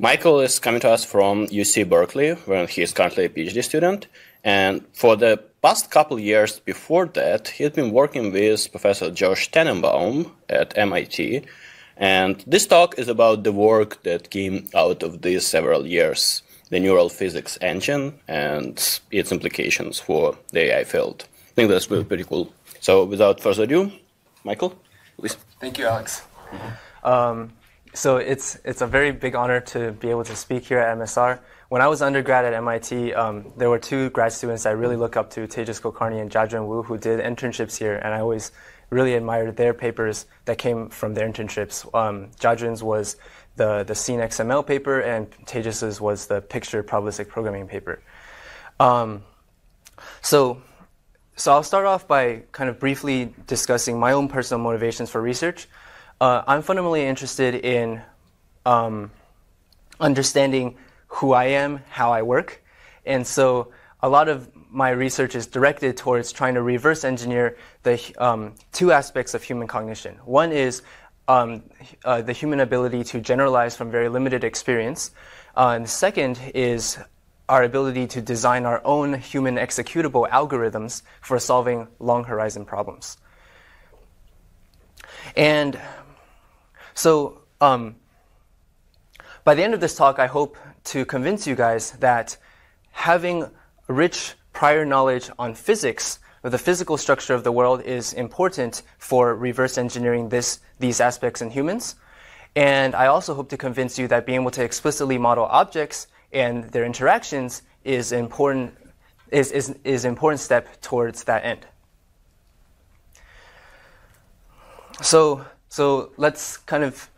Michael is coming to us from UC Berkeley, where he is currently a PhD student. And for the past couple years before that, he had been working with Professor Josh Tenenbaum at MIT. And this talk is about the work that came out of these several years, the neural physics engine and its implications for the AI field. I think that's really pretty cool. So without further ado, Michael, please. Thank you, Alex. So it's a very big honor to be able to speak here at MSR. When I was undergrad at MIT, there were two grad students I really look up to, Tejas Kulkarni and Jiajun Wu, who did internships here, and I always really admired their papers that came from their internships. Jiajun's was the Scene XML paper, and Tejas's was the Picture Probabilistic Programming paper. So I'll start off by kind of briefly discussing my own personal motivations for research. I'm fundamentally interested in understanding who I am, how I work, and so a lot of my research is directed towards trying to reverse engineer the two aspects of human cognition. One is the human ability to generalize from very limited experience, and the second is our ability to design our own human executable algorithms for solving long horizon problems. And so by the end of this talk, I hope to convince you guys that having rich prior knowledge on physics, or the physical structure of the world, is important for reverse engineering these aspects in humans. And I also hope to convince you that being able to explicitly model objects and their interactions is an important step towards that end. So let's kind of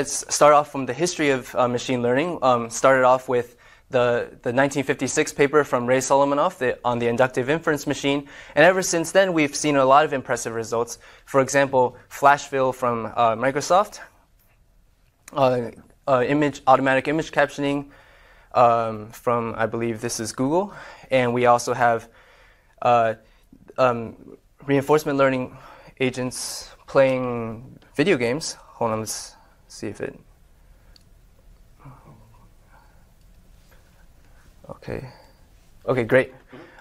start off from the history of machine learning. Started off with the 1956 paper from Ray Solomonoff on the inductive inference machine. And ever since then, we've seen a lot of impressive results. For example, Flashfill from Microsoft, automatic image captioning from, I believe this is Google. And we also have reinforcement learning agents playing video games. Hold on, let's see if it... Okay, great.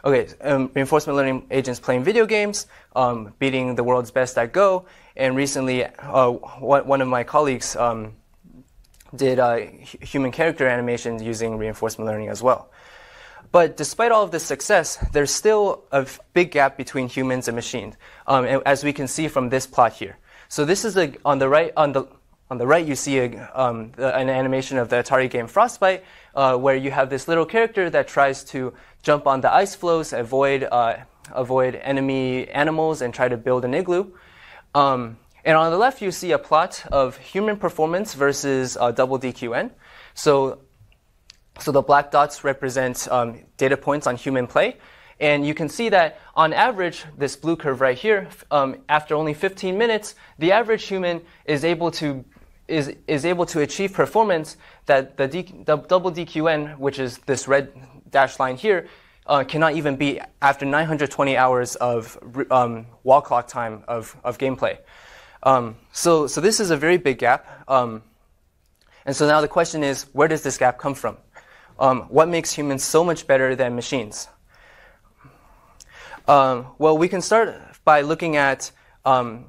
Okay, reinforcement learning agents playing video games, beating the world's best at Go, and recently one of my colleagues did human character animations using reinforcement learning as well. But despite all of this success, there's still a big gap between humans and machines, as we can see from this plot here. So this is on the right you see an animation of the Atari game Frostbite, where you have this little character that tries to jump on the ice floes, avoid enemy animals, and try to build an igloo. And on the left, you see a plot of human performance versus double DQN. So the black dots represent data points on human play. And you can see that on average, this blue curve right here, after only 15 minutes, the average human is able to achieve performance that the double DQN, which is this red dashed line here, cannot even beat after 920 hours of wall clock time of gameplay. So this is a very big gap. And so now the question is, where does this gap come from? What makes humans so much better than machines? Well, we can start by looking at so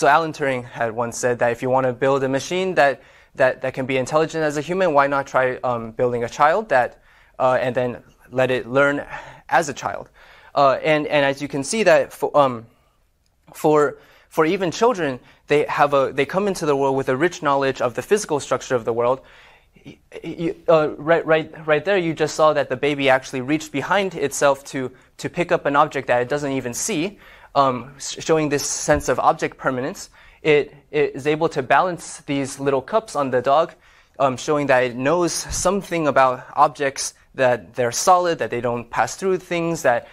Alan Turing had once said that if you want to build a machine that can be intelligent as a human, why not try building a child and then let it learn as a child? And as you can see that for even children, they come into the world with a rich knowledge of the physical structure of the world. Right there, you just saw that the baby actually reached behind itself to pick up an object that it doesn't even see, showing this sense of object permanence. It is able to balance these little cups on the dog, showing that it knows something about objects, that they're solid, that they don't pass through things, that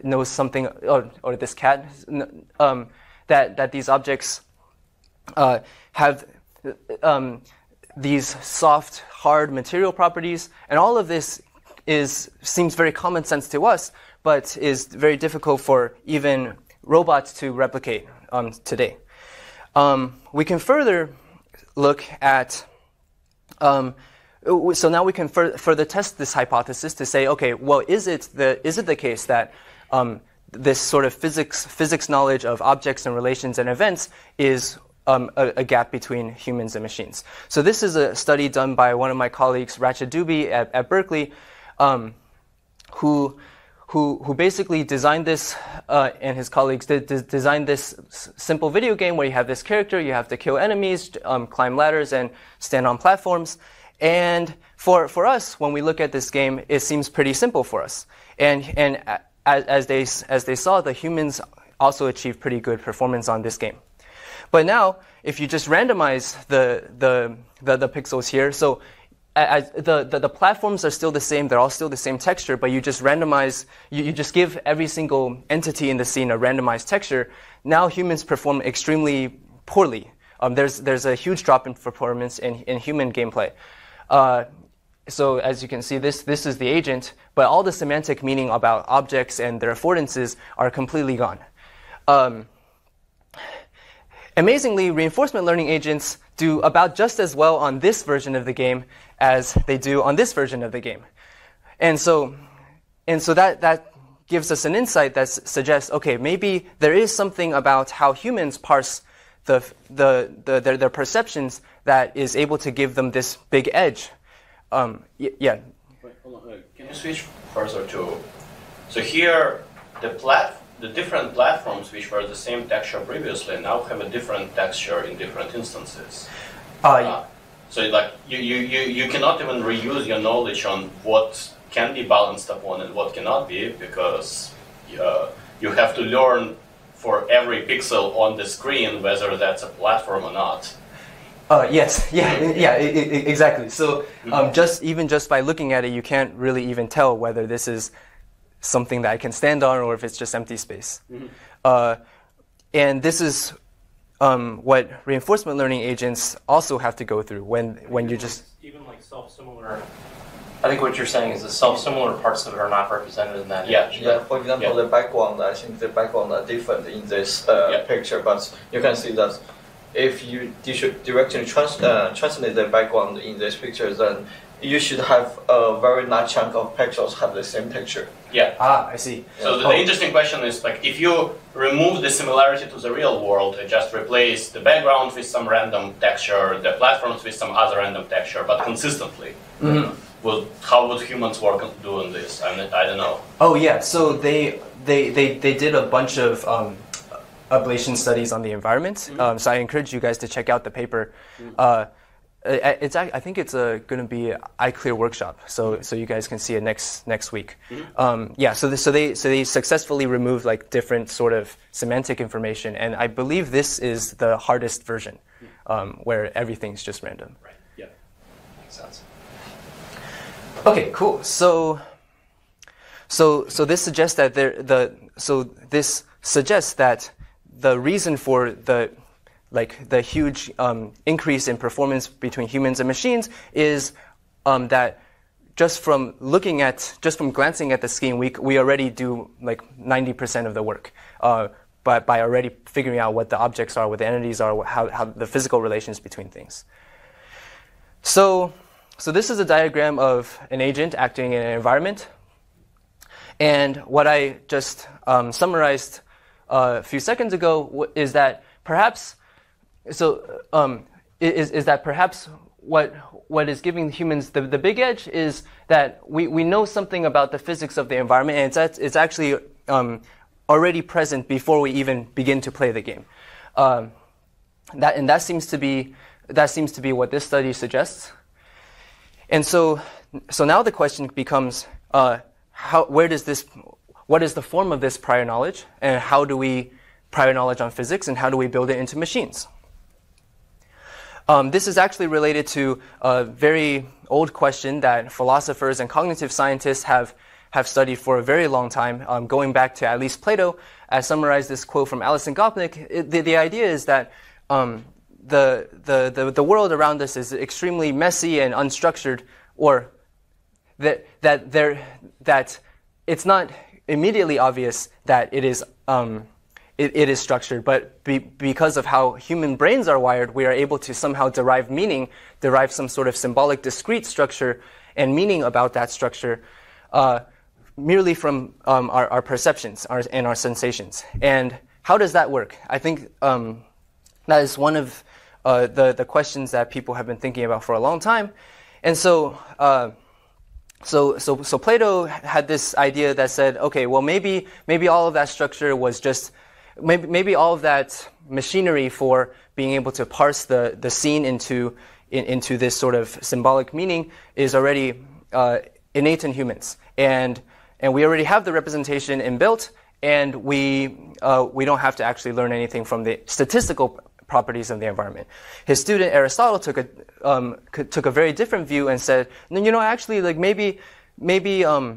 knows something, or this cat, that these objects have these soft, hard material properties, and all of this seems very common sense to us, but is very difficult for even robots to replicate today. We can further look at So now we can further test this hypothesis to say, okay, well, is it the case that this sort of physics knowledge of objects and relations and events is a gap between humans and machines? So this is a study done by one of my colleagues, Rachid Dubey at Berkeley, who basically designed this, and his colleagues designed this simple video game where you have this character, you have to kill enemies, climb ladders, and stand on platforms. And for us, when we look at this game, it seems pretty simple for us. And as they saw, the humans also achieved pretty good performance on this game. But now, if you just randomize the pixels here, so the platforms are still the same, they're all still the same texture, but you just randomize, you just give every single entity in the scene a randomized texture. Now humans perform extremely poorly. There's a huge drop in performance in human gameplay. So as you can see, this is the agent, but all the semantic meaning about objects and their affordances are completely gone. Amazingly, reinforcement learning agents do about just as well on this version of the game as they do on this version of the game. And so that gives us an insight that suggests, okay, maybe there is something about how humans parse their perceptions that is able to give them this big edge. Yeah. Wait, hold on. Can you switch further to? So here, the different platforms which were the same texture previously now have a different texture in different instances. So like you cannot even reuse your knowledge on what can be balanced upon and what cannot be, because you have to learn for every pixel on the screen whether that's a platform or not. Yes, exactly. So just by looking at it, you can't really even tell whether this is something that I can stand on or if it's just empty space. And this is what reinforcement learning agents also have to go through when you just... Even like self-similar, I think what you're saying is the self-similar parts of it are not represented in that image. Yeah, for example, the background, I think the background are different in this picture, but you can see that if you should directly translate the background in this picture, then you should have a very large chunk of pixels have the same texture. Yeah. I see. So the interesting question is, like, if you remove the similarity to the real world and just replace the background with some random texture, the platforms with some other random texture, but consistently, how would humans work on doing this? I don't know. Oh yeah. So they did a bunch of ablation studies on the environment. So I encourage you guys to check out the paper. I think it's going to be an iClear workshop, so you guys can see it next week. So they successfully removed like different sort of semantic information, and I believe this is the hardest version, where everything's just random. Right. Yeah. Makes sense. Okay. Cool. So this suggests that this suggests that the reason for the huge increase in performance between humans and machines is that just from glancing at the scheme, we already do like 90% of the work, by already figuring out what the objects are, what the entities are, how the physical relations between things. So this is a diagram of an agent acting in an environment, and what I just summarized a few seconds ago is that perhaps. So is that perhaps what is giving humans the big edge is that we know something about the physics of the environment, and it's actually already present before we even begin to play the game. That seems to be what this study suggests. And so now the question becomes, what is the form of this prior knowledge, and how do we prior knowledge on physics, and how do we build it into machines? This is actually related to a very old question that philosophers and cognitive scientists have studied for a very long time, going back to at least Plato. I summarized this quote from Alison Gopnik. The idea is that the world around us is extremely messy and unstructured, or that it's not immediately obvious that it it is structured, but because of how human brains are wired, we are able to somehow derive meaning, derive some sort of symbolic discrete structure and meaning about that structure merely from our perceptions and our sensations. And how does that work? I think that is one of the questions that people have been thinking about for a long time. And so Plato had this idea that said, okay, well, maybe all of that structure was just, maybe all of that machinery for being able to parse the scene into this sort of symbolic meaning is already innate in humans, and we already have the representation inbuilt, and we don't have to actually learn anything from the statistical properties of the environment. His student Aristotle took a very different view and said, no, actually, like maybe all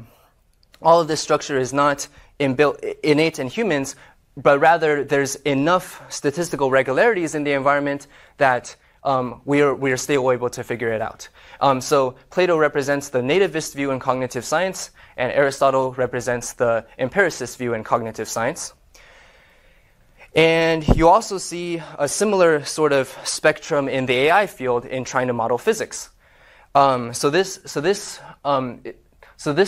of this structure is not innate in humans, but rather there's enough statistical regularities in the environment that we are still able to figure it out. So Plato represents the nativist view in cognitive science, and Aristotle represents the empiricist view in cognitive science. And you also see a similar sort of spectrum in the AI field in trying to model physics. So this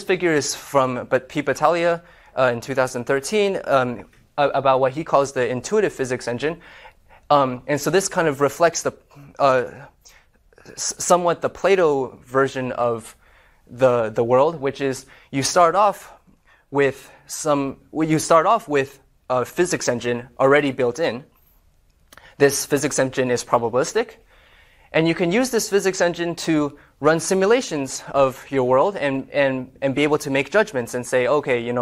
figure is from P. Battaglia in 2013 about what he calls the intuitive physics engine. And so this kind of reflects somewhat the Plato version of the world, which is you start off with a physics engine already built in. This physics engine is probabilistic, and you can use this physics engine to run simulations of your world and be able to make judgments and say, okay,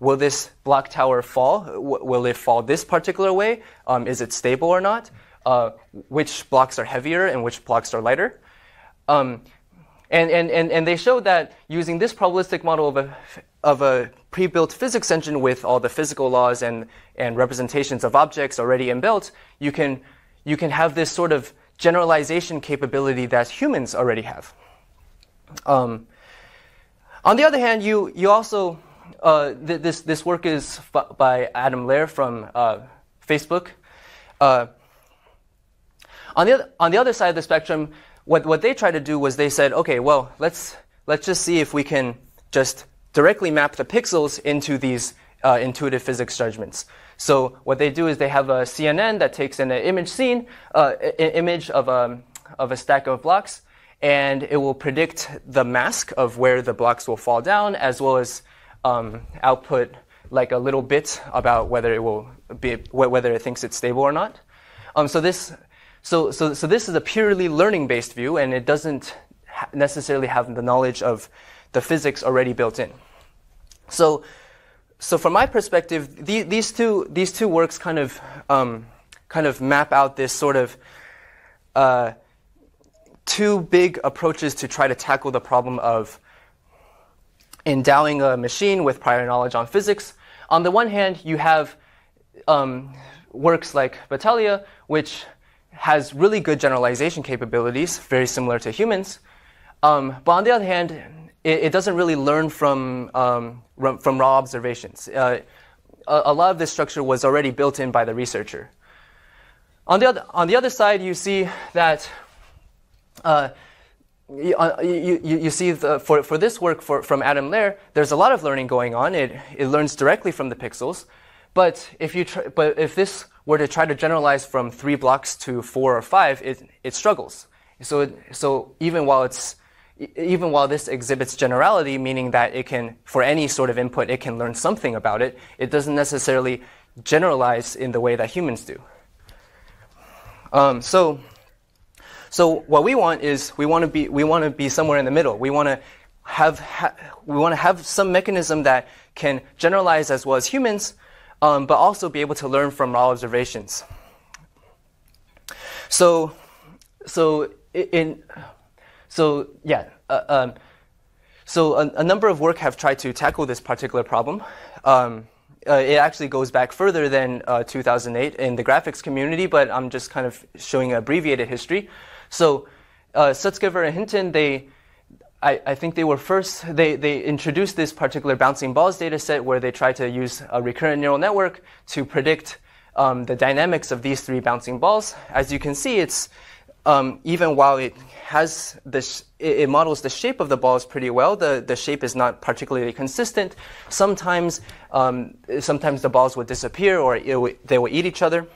will this block tower fall? Will it fall this particular way? Is it stable or not? Which blocks are heavier and which blocks are lighter? And they showed that using this probabilistic model of a pre-built physics engine with all the physical laws and representations of objects already inbuilt, you can have this sort of generalization capability that humans already have. On the other hand, you also this work is by Adam Lair from Facebook. On the other side of the spectrum, what they tried to do was they said, okay, well, let's just see if we can just directly map the pixels into these intuitive physics judgments. So what they do is they have a CNN that takes in an image scene, image of a stack of blocks, and it will predict the mask of where the blocks will fall down, as well as output like a little bit about whether it thinks it's stable or not. So this is a purely learning-based view, and it doesn't necessarily have the knowledge of the physics already built in. So from my perspective, these two works kind of map out this sort of two big approaches to try to tackle the problem of endowing a machine with prior knowledge on physics. On the one hand, you have works like Battaglia, which has really good generalization capabilities, very similar to humans. But on the other hand, it doesn't really learn from raw observations. A lot of this structure was already built in by the researcher. On the other side, you see that you see for this work from Adam Lair, there's a lot of learning going on. It learns directly from the pixels, but if this were to try to generalize from 3 blocks to 4 or 5, it struggles. So even while this exhibits generality, meaning that it can, for any sort of input, it can learn something about it, it doesn't necessarily generalize in the way that humans do. So what we want is we want to be somewhere in the middle. We want to have some mechanism that can generalize as well as humans, but also be able to learn from raw observations. So a number of work have tried to tackle this particular problem. It actually goes back further than 2008 in the graphics community, but I'm just kind of showing an abbreviated history. So Sutskever and Hinton, I think they were first, they introduced this particular bouncing balls data set where they tried to use a recurrent neural network to predict the dynamics of these three bouncing balls. As you can see, it's even while it has this, it models the shape of the balls pretty well. The shape is not particularly consistent. Sometimes the balls would disappear or they will eat each other.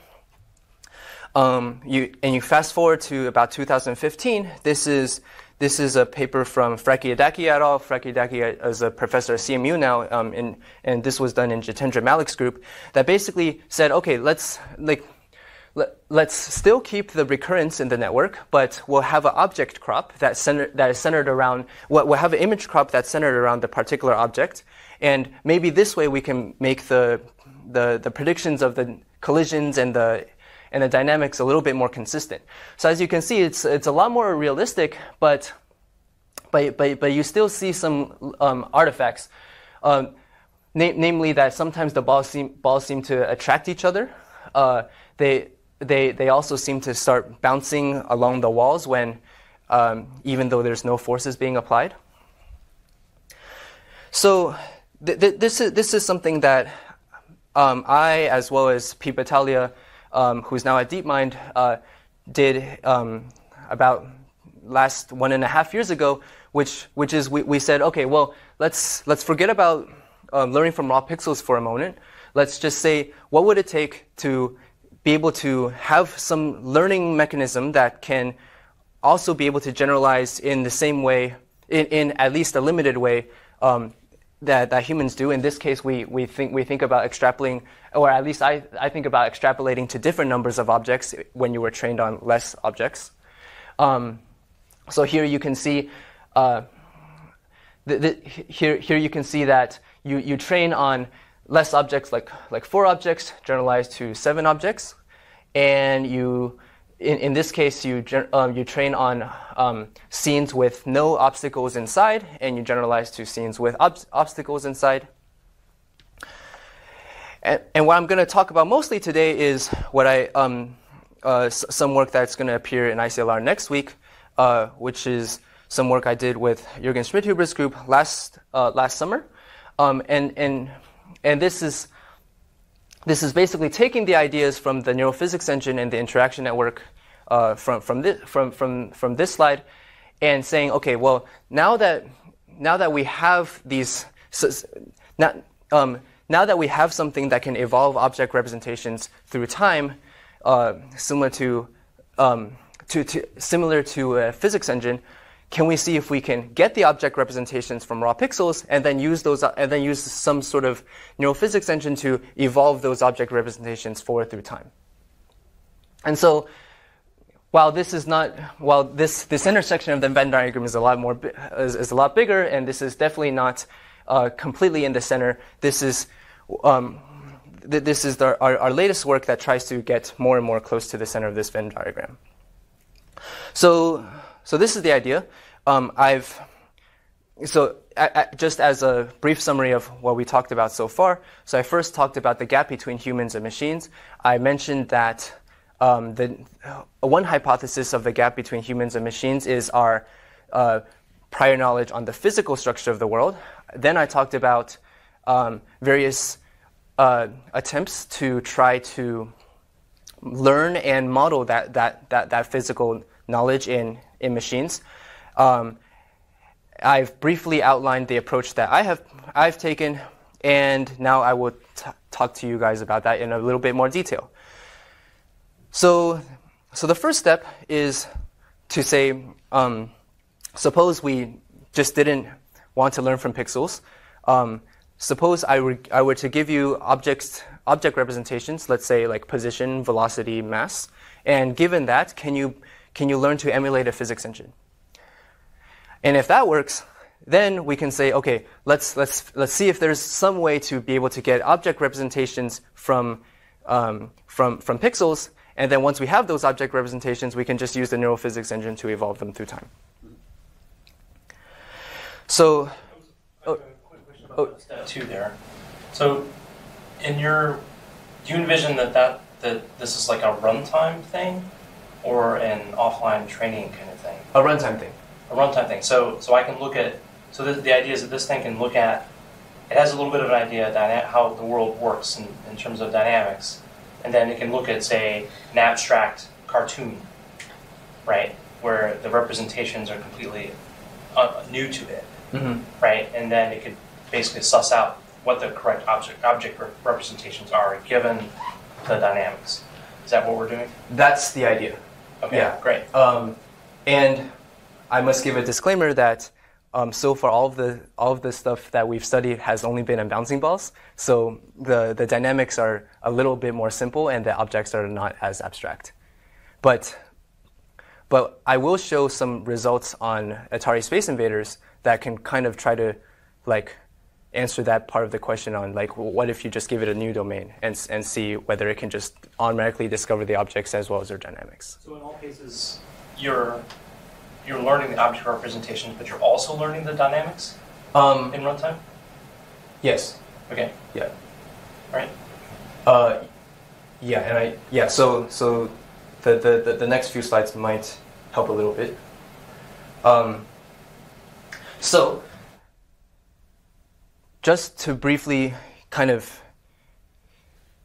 You fast forward to about 2015. This is a paper from Frackyadaki et al. Frackyadaki is a professor at CMU now, and this was done in Jitendra Malik's group, that basically said, okay, let's still keep the recurrence in the network, but we'll have an object crop that is centered around, we'll have an image crop that's centered around the particular object, and maybe this way we can make the predictions of the collisions and the dynamics a little bit more consistent. So as you can see, it's a lot more realistic, but you still see some artifacts, namely that sometimes the balls seem to attract each other. They also seem to start bouncing along the walls when even though there's no forces being applied. So this is something that I, as well as Pete Battaglia, who's now at DeepMind, did about last 1.5 years ago, which is we said, okay, well, let's forget about learning from raw pixels for a moment. Let's just say, what would it take to be able to have some learning mechanism that can also be able to generalize in the same way, in at least a limited way, that humans do. In this case, we think about extrapolating, or at least I think about extrapolating to different numbers of objects when you were trained on less objects. So here you can see here you can see that you train on less objects, like 4 objects, generalized to 7 objects, and in this case you train on scenes with no obstacles inside, and you generalize to scenes with obstacles inside. And what I'm going to talk about mostly today is what some work that's going to appear in ICLR next week, which is some work I did with Jürgen Schmidhuber's group last summer, and this is basically taking the ideas from the neural physics engine and the interaction network from this slide, and saying, okay, well, now that we have these, now that we have something that can evolve object representations through time, similar to a physics engine, can we see if we can get the object representations from raw pixels and then use some sort of neural physics engine to evolve those object representations forward through time? And so, while this intersection of the Venn diagram is a lot bigger, and this is definitely not completely in the center, this is our latest work that tries to get more and more close to the center of this Venn diagram. So this is the idea. Just as a brief summary of what we talked about so far. So I first talked about the gap between humans and machines. I mentioned that one hypothesis of the gap between humans and machines is our prior knowledge on the physical structure of the world. Then I talked about various attempts to try to learn and model that physical knowledge in machines. I've briefly outlined the approach that I've taken, and now I will talk to you guys about that in a little bit more detail. So the first step is to say, suppose we just didn't want to learn from pixels. Suppose I were to give you object representations, let's say like position, velocity, mass, and given that, can you learn to emulate a physics engine? And if that works, then we can say, okay, let's see if there's some way to be able to get object representations from pixels, and then once we have those object representations, we can just use the neural physics engine to evolve them through time. So, step 2 there. So, do you envision that this is like a runtime thing, or an offline training kind of thing? A runtime thing. a runtime thing. So I can look at, the idea is that this thing can look at, it has a little bit of an idea how the world works in terms of dynamics, and then it can look at, say, an abstract cartoon, right, where the representations are completely new to it, right, and then it could basically suss out what the correct object representations are given the dynamics. Is that what we're doing? That's the idea. Okay, yeah. Great. And I must give a disclaimer that so far all of the stuff that we've studied has only been in bouncing balls. So the dynamics are a little bit more simple, and the objects are not as abstract. But I will show some results on Atari Space Invaders that can kind of try to answer that part of the question on what if you just give it a new domain and see whether it can just automatically discover the objects as well as their dynamics. So in all cases, you're learning the object representations, but you're also learning the dynamics in runtime? Yes. Okay. Yeah. All right. So the next few slides might help a little bit. So just to briefly kind of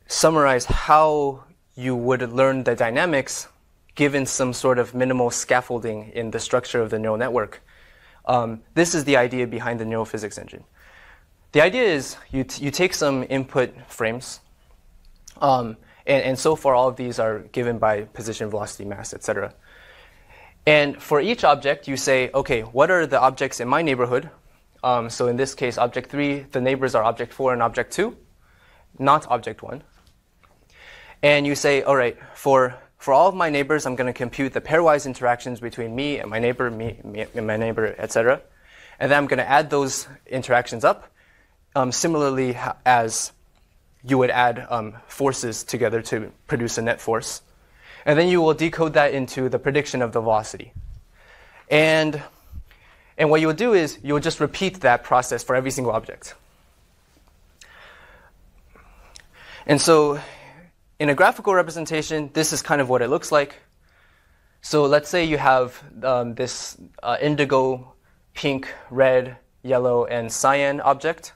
summarize how you would learn the dynamics given some sort of minimal scaffolding in the structure of the neural network. This is the idea behind the neural physics engine. The idea is you take some input frames, and so far all of these are given by position, velocity, mass, etc. And for each object, you say, okay, what are the objects in my neighborhood? So in this case, object 3, the neighbors are object 4 and object 2, not object 1. And you say, all right, for all of my neighbors, I'm going to compute the pairwise interactions between me and my neighbor, me and my neighbor, etc. And then I'm going to add those interactions up, similarly as you would add forces together to produce a net force. And then you will decode that into the prediction of the velocity. And what you will do is you will just repeat that process for every single object. And so in a graphical representation, this is kind of what it looks like. So let's say you have this indigo, pink, red, yellow, and cyan object.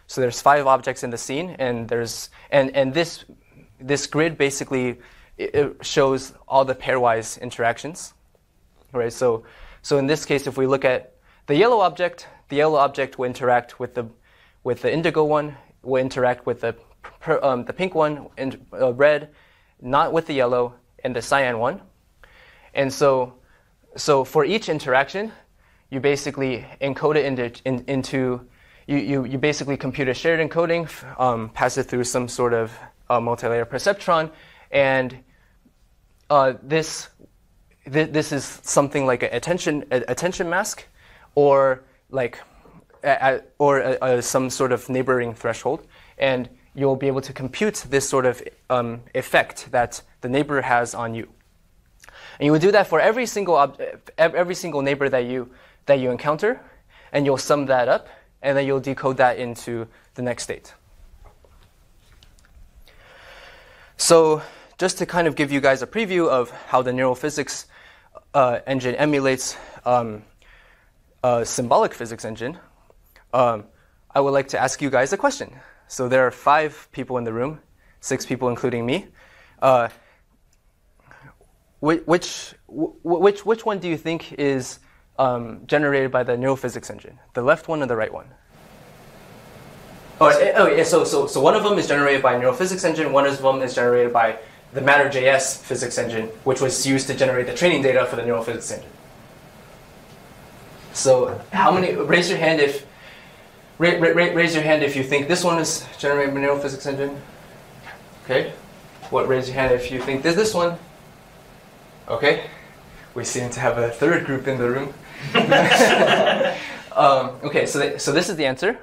So there's 5 objects in the scene, and this grid basically it shows all the pairwise interactions. Right? So in this case, if we look at the yellow object will interact with the indigo one, will interact with the pink one, and red, not with the yellow, and the cyan one. And so for each interaction, you basically encode it into you basically compute a shared encoding, pass it through some sort of multi-layer perceptron, and this is something like an attention mask, or some sort of neighboring threshold, and you'll be able to compute this sort of effect that the neighbor has on you. And you would do that for every single neighbor that you encounter, and you'll sum that up, and then you'll decode that into the next state. So just to kind of give you guys a preview of how the neural physics engine emulates a symbolic physics engine, I would like to ask you guys a question. So there are 5 people in the room, 6 people including me. Which one do you think is generated by the neural physics engine? The left one or the right one? So one of them is generated by a neural physics engine. One of them is generated by the Matter.js physics engine, which was used to generate the training data for the neural physics engine. So how many? Raise your hand if you think this one is generated by neural physics engine. Okay. Raise your hand if you think this one. Okay. We seem to have a third group in the room. Okay. So this is the answer.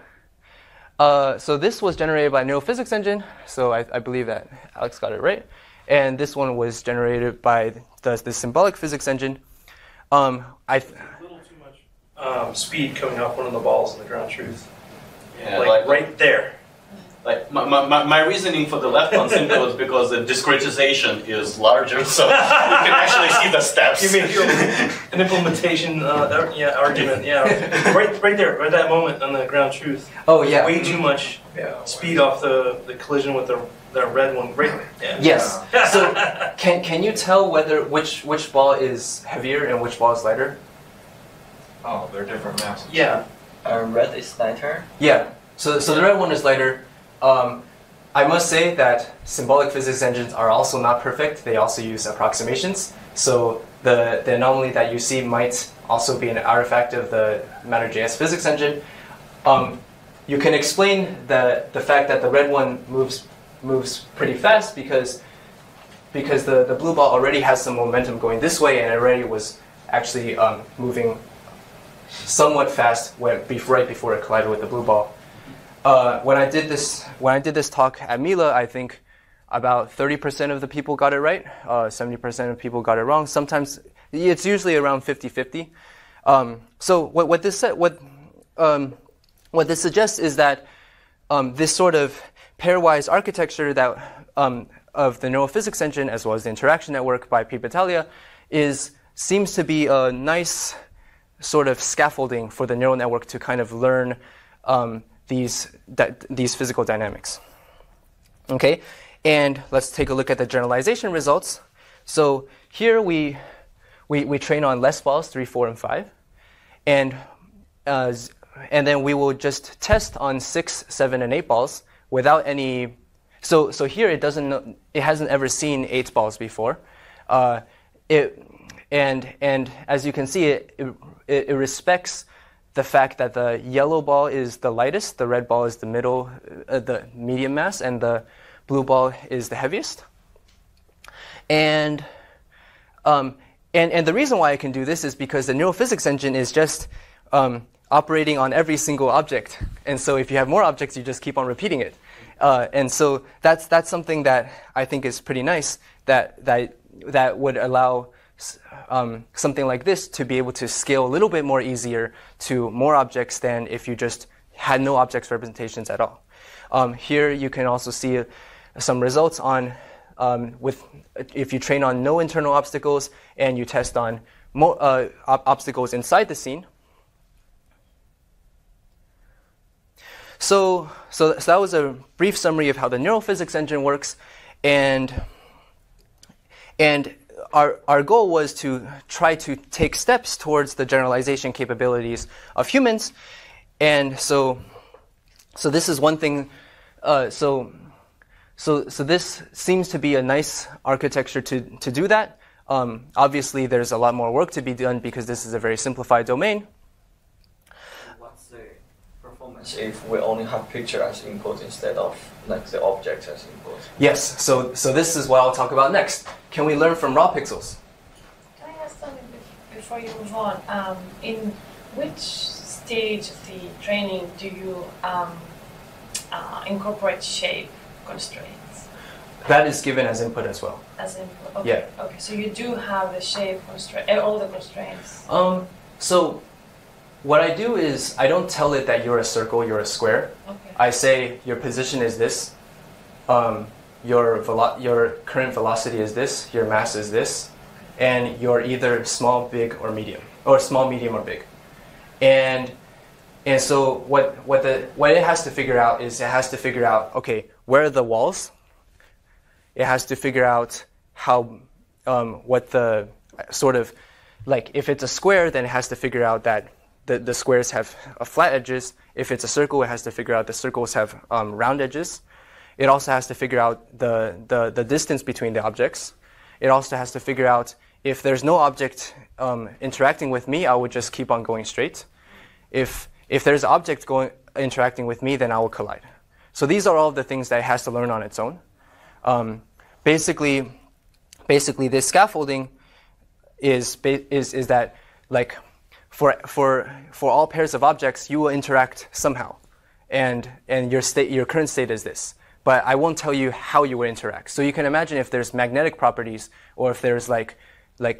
So this was generated by a neural physics engine. So I believe that Alex got it right. And this one was generated by the symbolic physics engine. A little too much speed coming off one of the balls in the ground truth. Yeah, like right there. Like my reasoning for the left one simply was because the discretization is larger, so you can actually see the steps. You mean an implementation argument? Yeah, right there, right at that moment on the ground truth. Oh yeah. Way too much speed off the collision with the red one. Right. Yeah. Yes. So can you tell whether which ball is heavier and which ball is lighter? Oh, they're different masses. Yeah. Red is lighter. Yeah. So the red one is lighter. I must say that symbolic physics engines are also not perfect. They also use approximations. So the anomaly that you see might also be an artifact of the Matter.js physics engine. You can explain the fact that the red one moves pretty fast because the blue ball already has some momentum going this way and it already was actually moving somewhat fast right before it collided with the blue ball. When I did this talk at Mila, I think about 30% of the people got it right. 70% of people got it wrong. Sometimes it's usually around 50-50. So what this suggests is that this sort of pairwise architecture that of the neural physics engine as well as the interaction network by P. Battaglia seems to be a nice sort of scaffolding for the neural network to kind of learn these physical dynamics. Okay, and let's take a look at the generalization results. So here we train on less balls, 3, 4, and 5, and then we will just test on 6, 7, and 8 balls without any. So here it hasn't ever seen 8 balls before. And as you can see, it respects the fact that the yellow ball is the lightest, the red ball is the medium mass, and the blue ball is the heaviest. And the reason why I can do this is because the neural physics engine is just operating on every single object. And so if you have more objects, you just keep on repeating it. And so that's something that I think is pretty nice that would allow something like this to be able to scale a little bit more easier to more objects than if you just had no objects representations at all. Here you can also see some results on if you train on no internal obstacles and you test on more obstacles inside the scene. So that was a brief summary of how the neural physics engine works, and our goal was to try to take steps towards the generalization capabilities of humans, and so this is one thing. So this seems to be a nice architecture to do that. Obviously, there's a lot more work to be done because this is a very simplified domain. What's the performance if we only have picture as input instead of like the object as input? Yes. So this is what I'll talk about next. Can we learn from raw pixels? Can I ask something before you move on? In which stage of the training do you incorporate shape constraints? That is given as input as well. As input. Okay. Yeah. Okay. So you do have the shape constraint, all the constraints. So what I do is I don't tell it that you're a circle, you're a square. Okay. I say your position is this, your current velocity is this, your mass is this, and you're either small, big, or medium, or small, medium, or big. And so what it has to figure out is it has to figure out, okay, where are the walls? It has to figure out how what the sort of, like if it's a square, then it has to figure out that the squares have flat edges. If it's a circle, it has to figure out the circles have round edges. It also has to figure out the distance between the objects. It also has to figure out if there's no object interacting with me, I would just keep on going straight. If there's an object interacting with me, then I will collide. So these are all the things that it has to learn on its own. Basically, this scaffolding is that, like, for all pairs of objects, you will interact somehow, and your current state is this. But I won't tell you how you would interact. So you can imagine if there's magnetic properties, or if there's like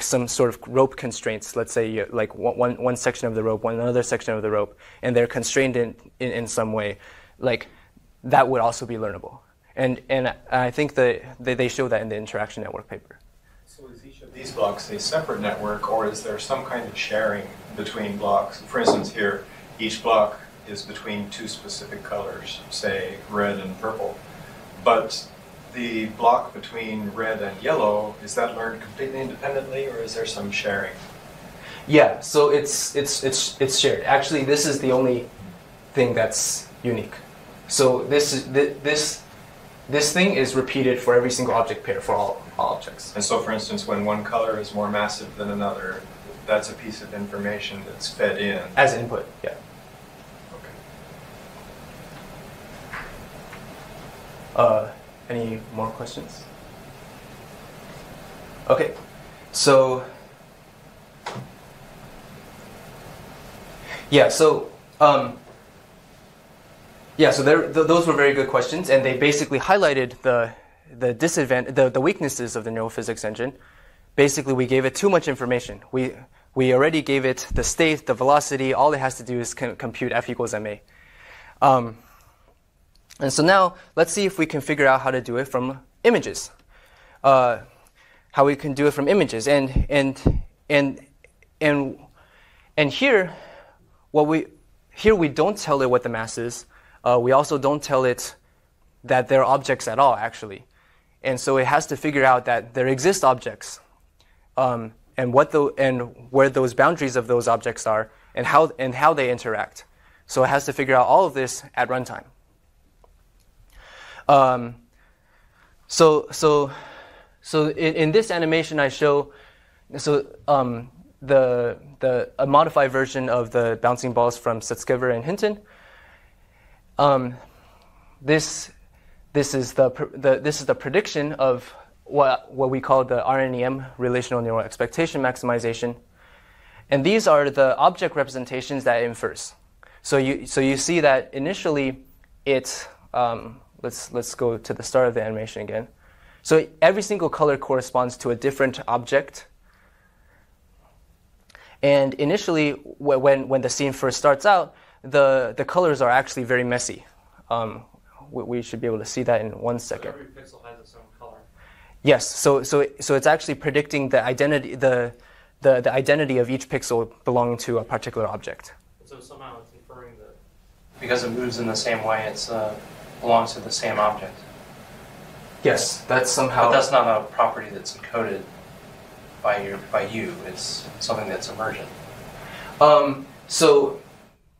some sort of rope constraints. Let's say like one section of the rope, one other section of the rope, and they're constrained in some way. Like that would also be learnable. And I think that they show that in the interaction network paper. So is each of these blocks a separate network, or is there some kind of sharing between blocks? For instance, here, each block is between two specific colors, say red and purple. But the block between red and yellow, is that learned completely independently, or is there some sharing? Yeah, so it's shared. Actually, this is the only thing that's unique. So this thing is repeated for every single object pair for all objects. And so, for instance, when one color is more massive than another, that's a piece of information that's fed in. As input, yeah. Okay. Any more questions? Okay, so yeah, so those were very good questions, and they basically highlighted the weaknesses of the neural physics engine. Basically, we gave it too much information. We already gave it the state, the velocity. All it has to do is compute f equals ma. And so now, let's see if we can figure out how to do it from images. How we can do it from images, and here, we don't tell it what the mass is. We also don't tell it that there are objects at all, actually, and so it has to figure out that there exist objects, and where those boundaries of those objects are, and how they interact. So it has to figure out all of this at runtime. So in this animation, I show a modified version of the bouncing balls from Sutskever and Hinton. This is the prediction of what we call the RNEM, relational neural expectation maximization, and these are the object representations that it infers. So you see that initially it let's go to the start of the animation again. So every single color corresponds to a different object. And initially, when the scene first starts out, the colors are actually very messy. We should be able to see that in 1 second. So every pixel has its own color. Yes. So it's actually predicting the identity the identity of each pixel belonging to a particular object. So somehow it's inferring that because it moves in the same way, it's belongs to the same object. Yes, that's somehow. But that's not a property that's encoded by you. It's something that's emergent. So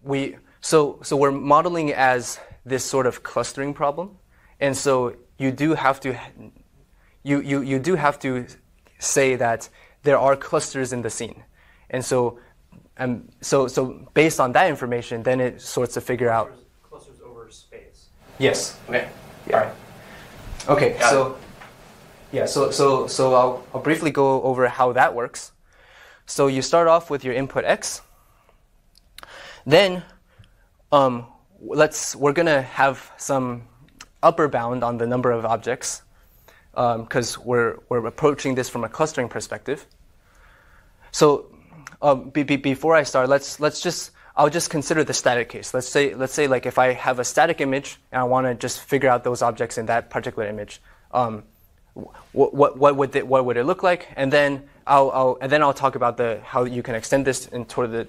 we're modeling as this sort of clustering problem, and so you do have to say that there are clusters in the scene, and so based on that information, then it sorts to figure out Clusters over space. Yes. Okay. Yeah. All right. Okay. Got So. Yeah, so I'll briefly go over how that works. So you start off with your input x. Then we're gonna have some upper bound on the number of objects because we're approaching this from a clustering perspective. So before I start, I'll just consider the static case. Let's say like if I have a static image and I want to just figure out those objects in that particular image. What would it look like? And then I'll talk about how you can extend this into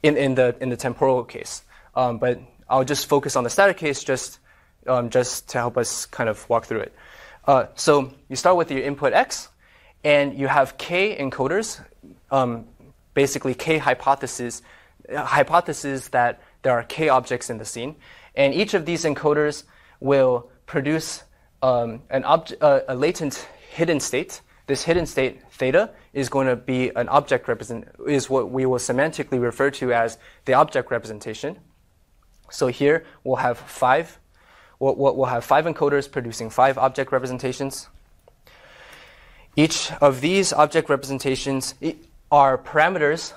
in the temporal case. But I'll just focus on the static case just to help us kind of walk through it. So you start with your input x, and you have k encoders, basically k hypotheses that there are k objects in the scene, and each of these encoders will produce a latent hidden state. This hidden state theta is going to be an object is what we will semantically refer to as the object representation. So here we'll have five encoders producing 5 object representations. Each of these object representations are parameters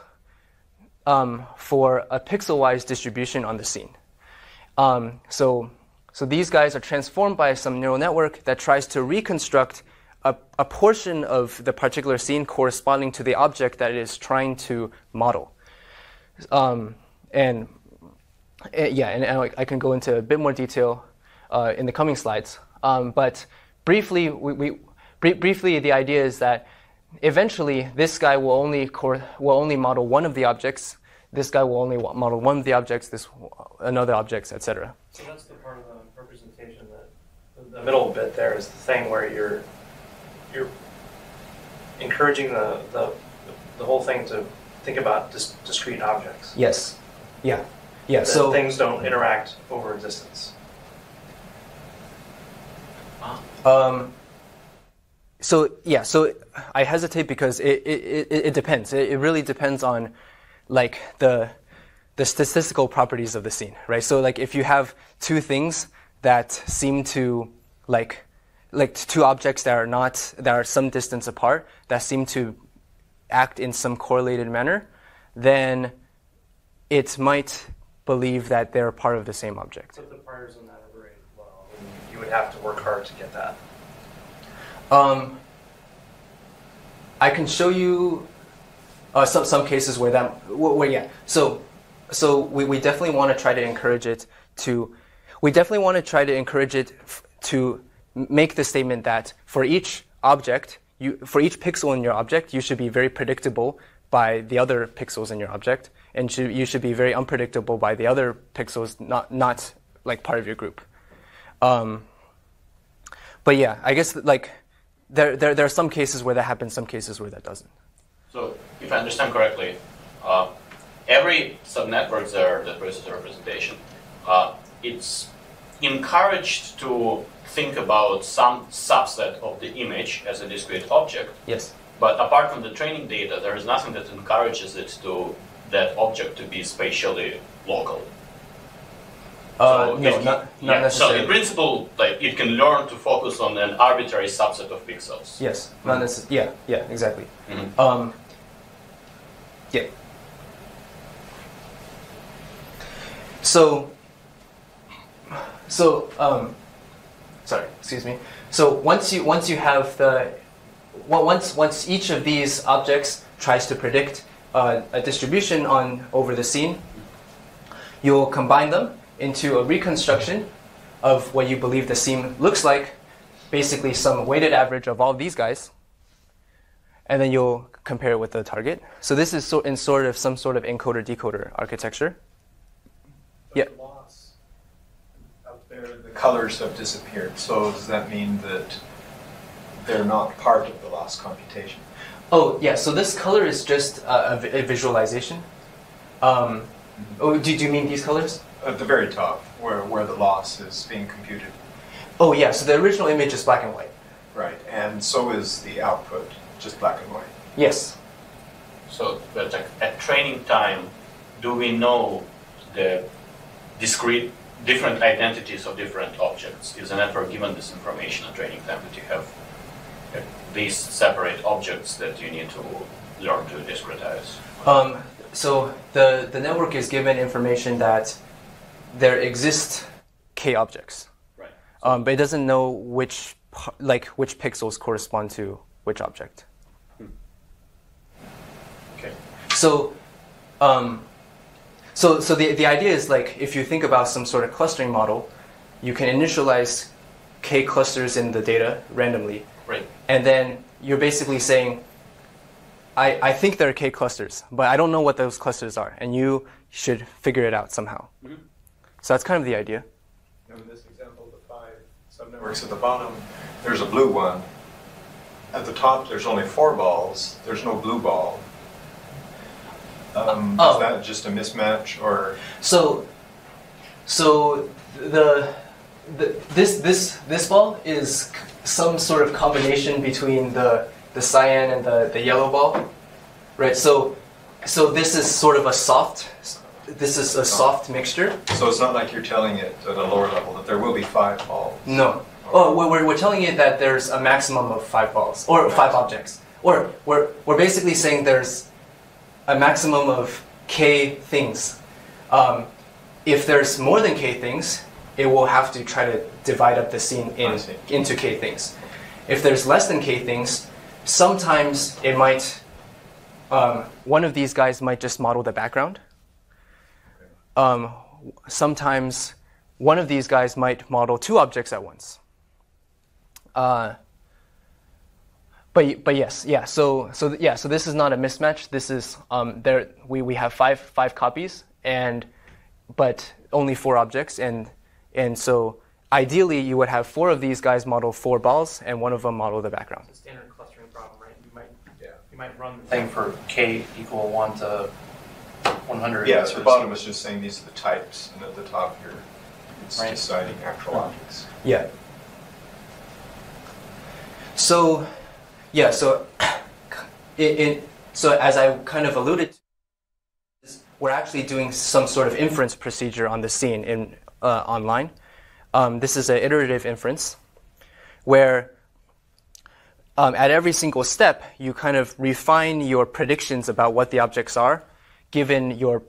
for a pixel-wise distribution on the scene. So these guys are transformed by some neural network that tries to reconstruct a portion of the particular scene corresponding to the object that it is trying to model. I can go into a bit more detail in the coming slides. But briefly, briefly, the idea is that eventually this guy will only model one of the objects. This guy will only model one of the objects. This another objects, etc. So that's the part of the representation that the middle bit there is the thing where you're encouraging the whole thing to think about discrete objects. Yes. Yeah. Yeah. That so things don't interact over existence. So yeah. So I hesitate because it depends. It really depends on like the statistical properties of the scene, right? So like if you have two things that seem to like two objects that are some distance apart that seem to act in some correlated manner, then it might believe that they're part of the same object. But the priors in that are very low. You would have to work hard to get that. I can show you some cases where yeah. So we definitely want to try to encourage it to. We definitely want to try to encourage it to make the statement that for each object, for each pixel in your object, you should be very predictable by the other pixels in your object, and you should be very unpredictable by the other pixels not like part of your group. But yeah, I guess like there are some cases where that happens, some cases where that doesn't. So if I understand correctly, every subnetwork there that produces a representation, it's encouraged to think about some subset of the image as a discrete object. Yes. But apart from the training data, there is nothing that encourages that object to be spatially local. No, not necessarily. So in principle, like it can learn to focus on an arbitrary subset of pixels. Yes, not necessarily. Yeah, exactly. Mm-hmm. Yeah. So, sorry, excuse me. So once you have once each of these objects tries to predict a distribution over the scene, you'll combine them into a reconstruction of what you believe the scene looks like, basically some weighted average of all these guys, and then you'll compare it with the target. So this is in some sort of encoder-decoder architecture. Yeah. Loss up there, the colors have disappeared. So does that mean that they're not part of the loss computation? Oh yeah. So this color is just a visualization. Oh, do you mean these colors? At the very top, where the loss is being computed. Oh yeah. So the original image is black and white. Right, and so is the output, just black and white. Yes. So, but at training time, do we know the different identities of different objects? Is the network given this information at training time that you have these separate objects that you need to learn to discretize? So the network is given information that there exist k objects, right? But it doesn't know which pixels correspond to which object. Okay. So the idea is like if you think about some sort of clustering model, you can initialize k clusters in the data randomly, right? And then you're basically saying, I think there are k clusters, but I don't know what those clusters are, and you should figure it out somehow. Mm-hmm. So that's kind of the idea. In this example, the 5 subnetworks at the bottom, there's a blue one. At the top, there's only 4 balls. There's no blue ball. Is that just a mismatch, or? So this ball is some sort of combination between the cyan and the yellow ball, right? So this is sort of a soft. This is a soft mixture. So it's not like you're telling it at a lower level that there will be 5 balls. No. Oh, we're telling it that there's a maximum of 5 balls or 5 objects. Or we're basically saying there's a maximum of k things. If there's more than k things, it will have to try to divide up the scene into k things. If there's less than k things, sometimes it might. One of these guys might just model the background. Sometimes one of these guys might model two objects at once. But yes, yeah. So this is not a mismatch. This is we have five copies, but only 4 objects, and so ideally you would have 4 of these guys model 4 balls, and one of them model the background. It's a standard clustering problem, right? You might run the thing for k equal 1 to 100. Yeah, at the bottom is just saying these are the types, and at the top here, it's deciding actual objects. Yeah. So, yeah. So, so as I kind of alluded to, we're actually doing some sort of inference procedure on the scene in online. This is an iterative inference, where at every single step you kind of refine your predictions about what the objects are, given your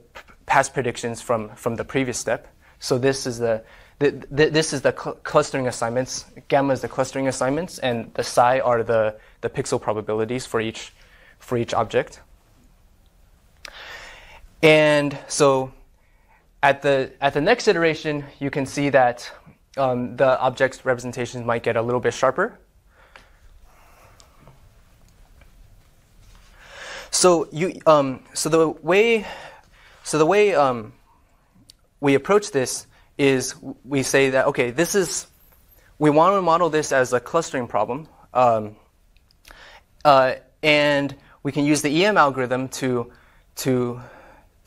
past predictions from the previous step. So this is the clustering assignments. Gamma is the clustering assignments, and the psi are the pixel probabilities for each object. And so at the next iteration, you can see that the object's representations might get a little bit sharper. So the way we approach this is we say that, okay, we want to model this as a clustering problem, and we can use the EM algorithm to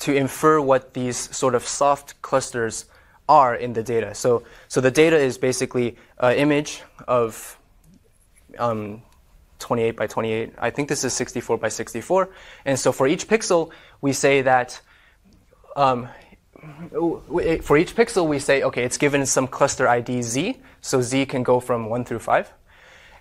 infer what these sort of soft clusters are in the data. So the data is basically an image of 28 by 28. I think this is 64 by 64. And so for each pixel, we say that for each pixel, we say, okay, it's given some cluster ID Z, so Z can go from 1 through 5.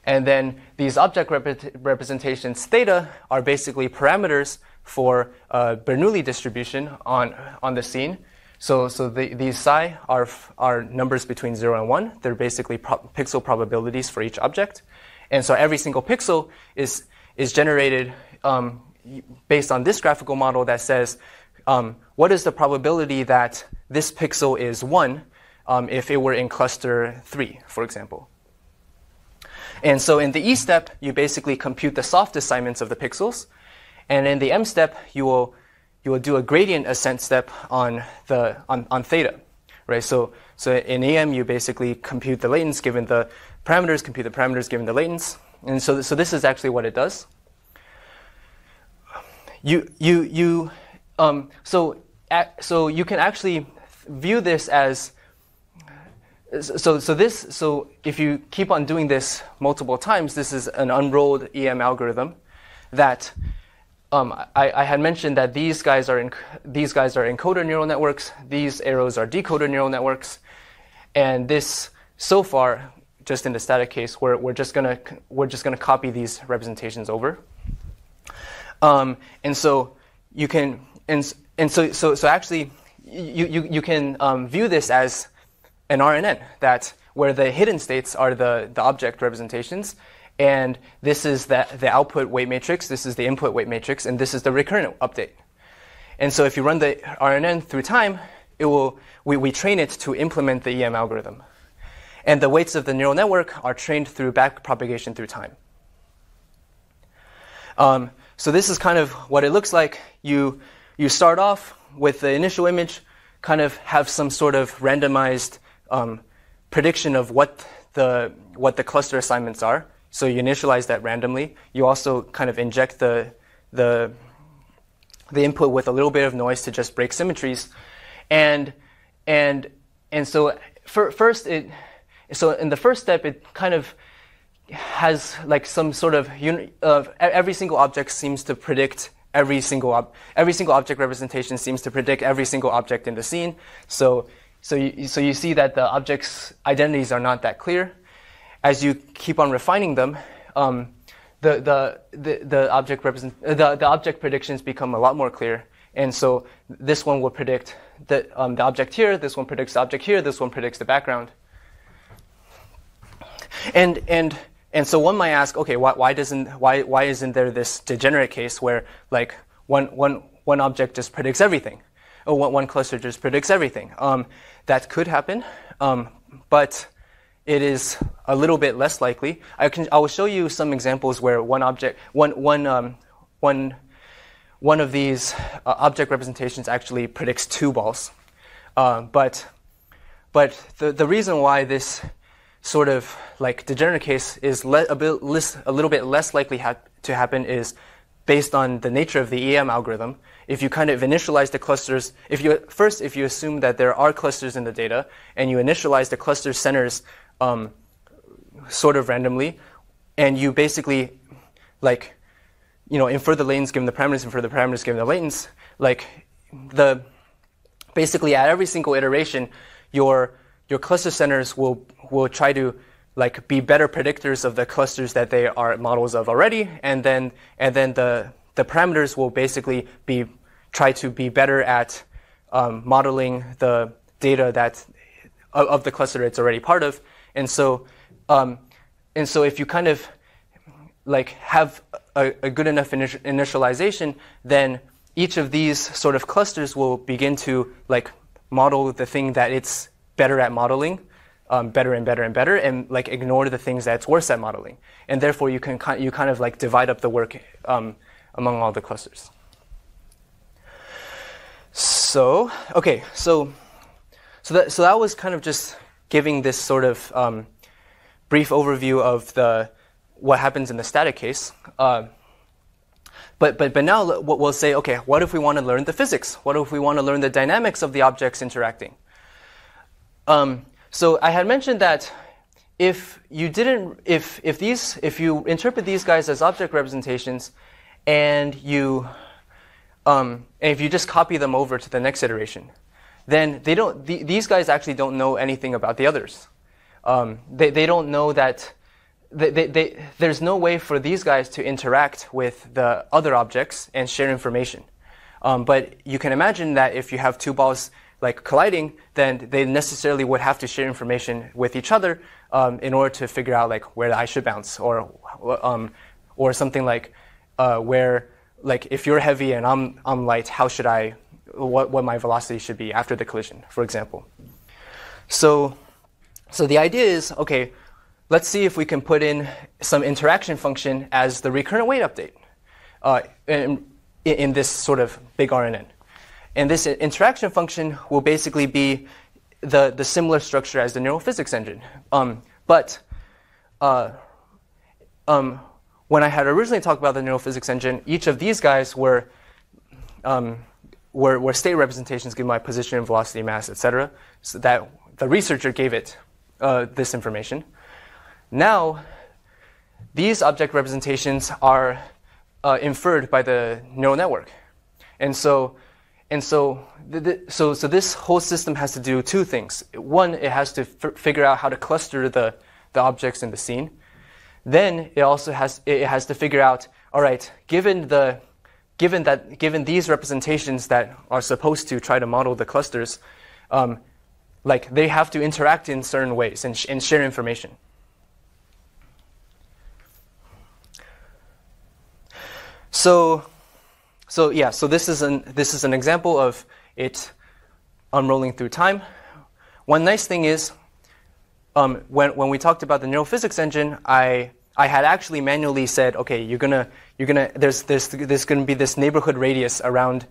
And then these object representations theta are basically parameters for Bernoulli distribution on the scene. So these psi are numbers between 0 and 1. They're basically pixel probabilities for each object. And so every single pixel is generated based on this graphical model that says, what is the probability that this pixel is 1 if it were in cluster 3, for example? And so in the E step, you basically compute the soft assignments of the pixels. And in the M step, you will do a gradient ascent step on theta, right? So in EM, you basically compute the latents given the parameters, compute the parameters given the latents. And so this is actually what it does. So you can actually view this as so if you keep on doing this multiple times, this is an unrolled EM algorithm that I had mentioned that these guys are encoder neural networks, these arrows are decoder neural networks, and this so far, just in the static case, we're just gonna copy these representations over, and so you can so actually you can view this as an RNN where the hidden states are the object representations, and this is the output weight matrix, this is the input weight matrix, and this is the recurrent update. And so if you run the RNN through time, we train it to implement the EM algorithm. And the weights of the neural network are trained through backpropagation through time. So this is kind of what it looks like. You start off with the initial image, kind of have some sort of randomized prediction of what the cluster assignments are. So you initialize that randomly. You also kind of inject the input with a little bit of noise to just break symmetries, and so so in the first step it kind of has like some sort of every single object seems to predict every single object representation seems to predict every single object in the scene. So you see that the objects' identities are not that clear. As you keep on refining them, the object predictions become a lot more clear. And so this one will predict the object here. This one predicts the object here. This one predicts the background. And so one might ask, okay, why isn't there this degenerate case where like one object just predicts everything, or one cluster just predicts everything? That could happen. but it is a little bit less likely. I will show you some examples where one of these object representations actually predicts 2 balls. But the reason why this sort of like degenerate case is a little bit less likely to happen is based on the nature of the EM algorithm. If you kind of initialize the clusters, if you assume that there are clusters in the data and you initialize the cluster centers sort of randomly, and you basically like infer the latents given the parameters, infer the parameters given the latents, like basically at every single iteration, your cluster centers will try to like be better predictors of the clusters that they are models of already, and then the parameters will basically try to be better at modeling the data of the cluster it's already part of. And so if you kind of like have a good enough initialization, then each of these sort of clusters will begin to like model the thing that it's better at modeling, better and better and better, and like ignore the things that it's worse at modeling. And therefore, you kind of like divide up the work among all the clusters. So okay, so that was kind of just giving this sort of brief overview of what happens in the static case. But now we'll say, okay, what if we want to learn the physics? What if we want to learn the dynamics of the objects interacting? So I had mentioned that if you interpret these guys as object representations, and if you just copy them over to the next iteration, then these guys actually don't know anything about the others. They don't know that there's no way for these guys to interact with the other objects and share information. But you can imagine that if you have 2 balls like colliding, then they necessarily would have to share information with each other in order to figure out like where I should bounce, or something like where like if you're heavy and I'm light, what my velocity should be after the collision, for example. So the idea is, okay, let's see if we can put in some interaction function as the recurrent weight update in this sort of big RNN. And this interaction function will basically be the similar structure as the neural physics engine. But when I had originally talked about the neural physics engine, each of these guys were state representations given by position, velocity, mass, etc. So that the researcher gave it this information. Now, these object representations are inferred by the neural network, and so this whole system has to do 2 things. One, it has to figure out how to cluster the objects in the scene. Then it also has to figure out, all right, given these representations that are supposed to try to model the clusters, like they have to interact in certain ways and share information. So this is an example of it unrolling through time. One nice thing is, when we talked about the neural physics engine, I had actually manually said, okay, there's gonna be this neighborhood radius around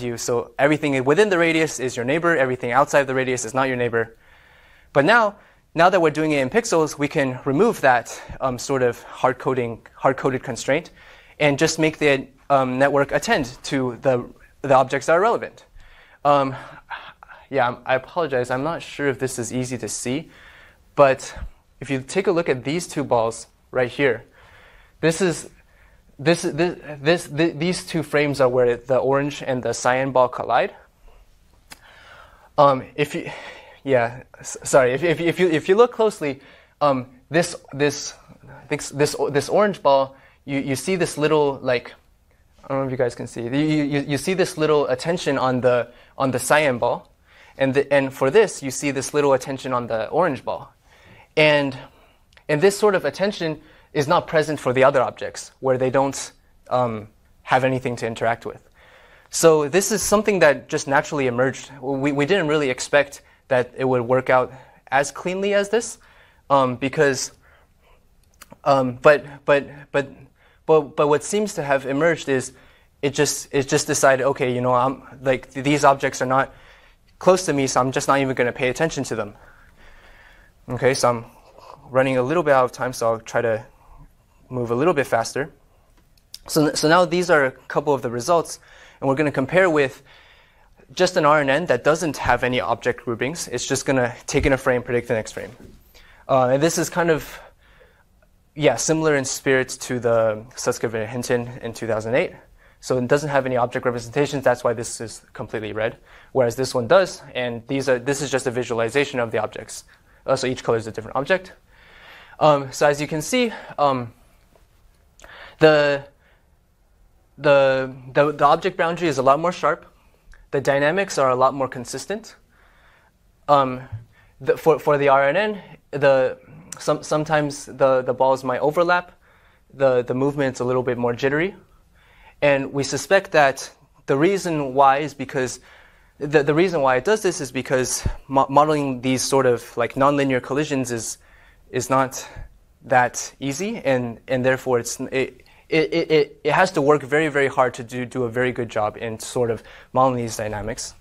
you. So everything within the radius is your neighbor. Everything outside the radius is not your neighbor. But now that we're doing it in pixels, we can remove that sort of hard-coded constraint, and just make the network attend to the objects that are relevant. Yeah, I apologize. I'm not sure if this is easy to see, but if you take a look at these 2 balls right here, these 2 frames are where the orange and the cyan ball collide. If you look closely, this orange ball, you see this little, like, I don't know if you guys can see. You see this little attention on the cyan ball, and for this you see this little attention on the orange ball, and this sort of attention is not present for the other objects where they don't have anything to interact with. So this is something that just naturally emerged. We didn't really expect that it would work out as cleanly as this, because but what seems to have emerged is it just decided, okay, you know, I'm like these objects are not close to me, so I'm just not even going to pay attention to them. Okay, so I'm running a little bit out of time, so I'll try to move a little bit faster. So now these are a couple of the results, and we're going to compare with just an RNN that doesn't have any object groupings. It's just going to take in a frame, predict the next frame. And this is kind of, yeah, similar in spirit to the Sutskever and Hinton in 2008. So it doesn't have any object representations. That's why this is completely red, whereas this one does. And this is just a visualization of the objects. So each color is a different object. So as you can see, the object boundary is a lot more sharp. The dynamics are a lot more consistent. For the RNN, sometimes the balls might overlap. The movement's a little bit more jittery. And we suspect that the reason why is because the reason why it does this is because modeling these sort of like nonlinear collisions is not that easy, and therefore it has to work very, very hard to do a very good job in sort of modeling these dynamics.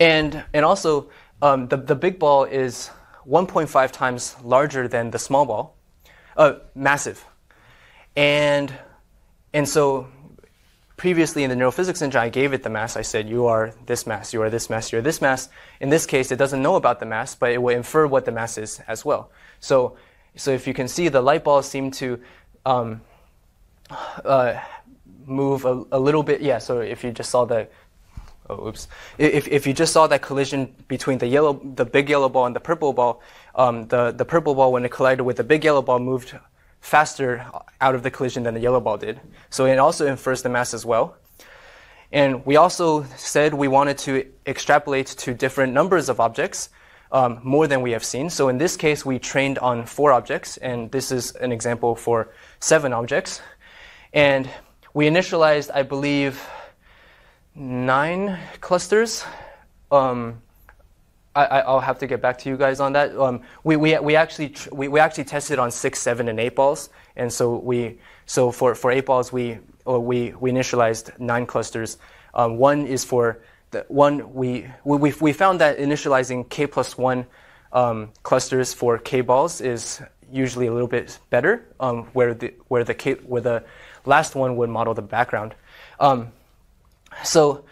And also the big ball is 1.5 times larger than the small ball, massive, and so previously in the neurophysics engine, I gave it the mass. I said, you are this mass, you are this mass, you are this mass. In this case, it doesn't know about the mass, but it will infer what the mass is as well. So if you can see, the light balls seem to move a little bit. Yeah, so if you just saw the, if you just saw that collision between the big yellow ball and the purple ball, the purple ball, when it collided with the big yellow ball, moved faster out of the collision than the yellow ball did. So it also infers the mass as well. And we also said we wanted to extrapolate to different numbers of objects, more than we have seen. So in this case, we trained on 4 objects, and this is an example for 7 objects. And we initialized, I believe, 9 clusters. I'll have to get back to you guys on that. We actually tested on 6, 7, and 8 balls, and so for 8 balls we initialized 9 clusters. One is for the one we found that initializing k plus 1 clusters for k balls is usually a little bit better, where the last one would model the background. So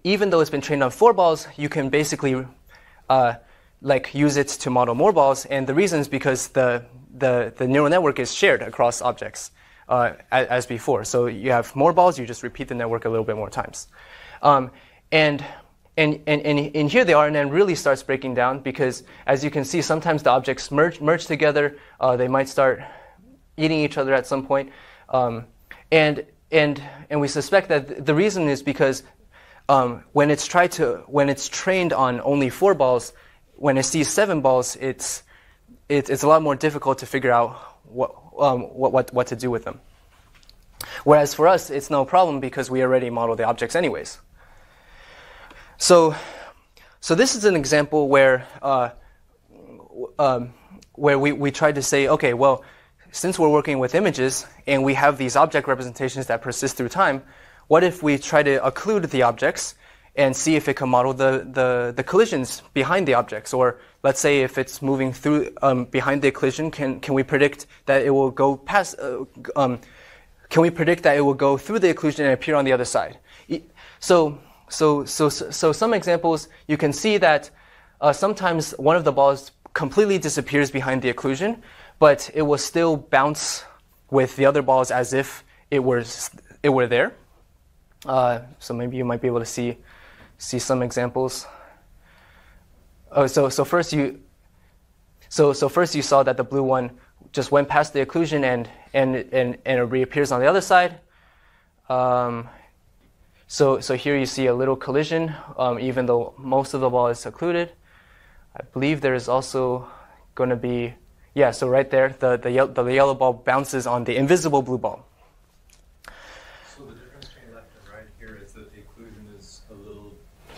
even though it's been trained on 4 balls, you can basically like use it to model more balls, and the reason is because the neural network is shared across objects as before. So you have more balls, you just repeat the network a little bit more times. And in here the RNN really starts breaking down, because as you can see, sometimes the objects merge together. They might start eating each other at some point, and we suspect that the reason is because when it's trained on only 4 balls, when it sees 7 balls, it's a lot more difficult to figure out what to do with them. Whereas for us, it's no problem because we already model the objects anyways. So this is an example where we tried to say, okay, well, since we're working with images and we have these object representations that persist through time, what if we try to occlude the objects and see if it can model the collisions behind the objects? Or let's say if it's moving through behind the collision, can we predict that it will go past? Can we predict that it will go through the occlusion and appear on the other side? So some examples, you can see that sometimes one of the balls completely disappears behind the occlusion, but it will still bounce with the other balls as if it were there. So maybe you might be able to see some examples. So first you saw that the blue one just went past the occlusion and it reappears on the other side. So here you see a little collision, even though most of the ball is occluded. I believe there is also going to be, yeah, so right there, the yellow ball bounces on the invisible blue ball. So the difference between left and right here is that the occlusion is a little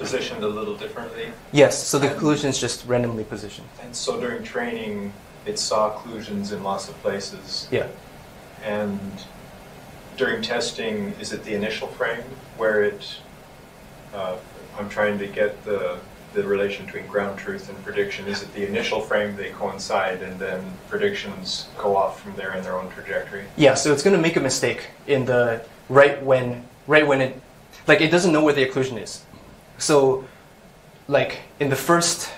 positioned a little differently? Yes, so the occlusion is just randomly positioned. And so during training, it saw occlusions in lots of places. Yeah. And during testing, is it the initial frame where it, I'm trying to get the relation between ground truth and prediction. Is it the initial frame they coincide and then predictions go off from there in their own trajectory? Yeah, so it's going to make a mistake in the right when it, like it doesn't know where the occlusion is. So like in the first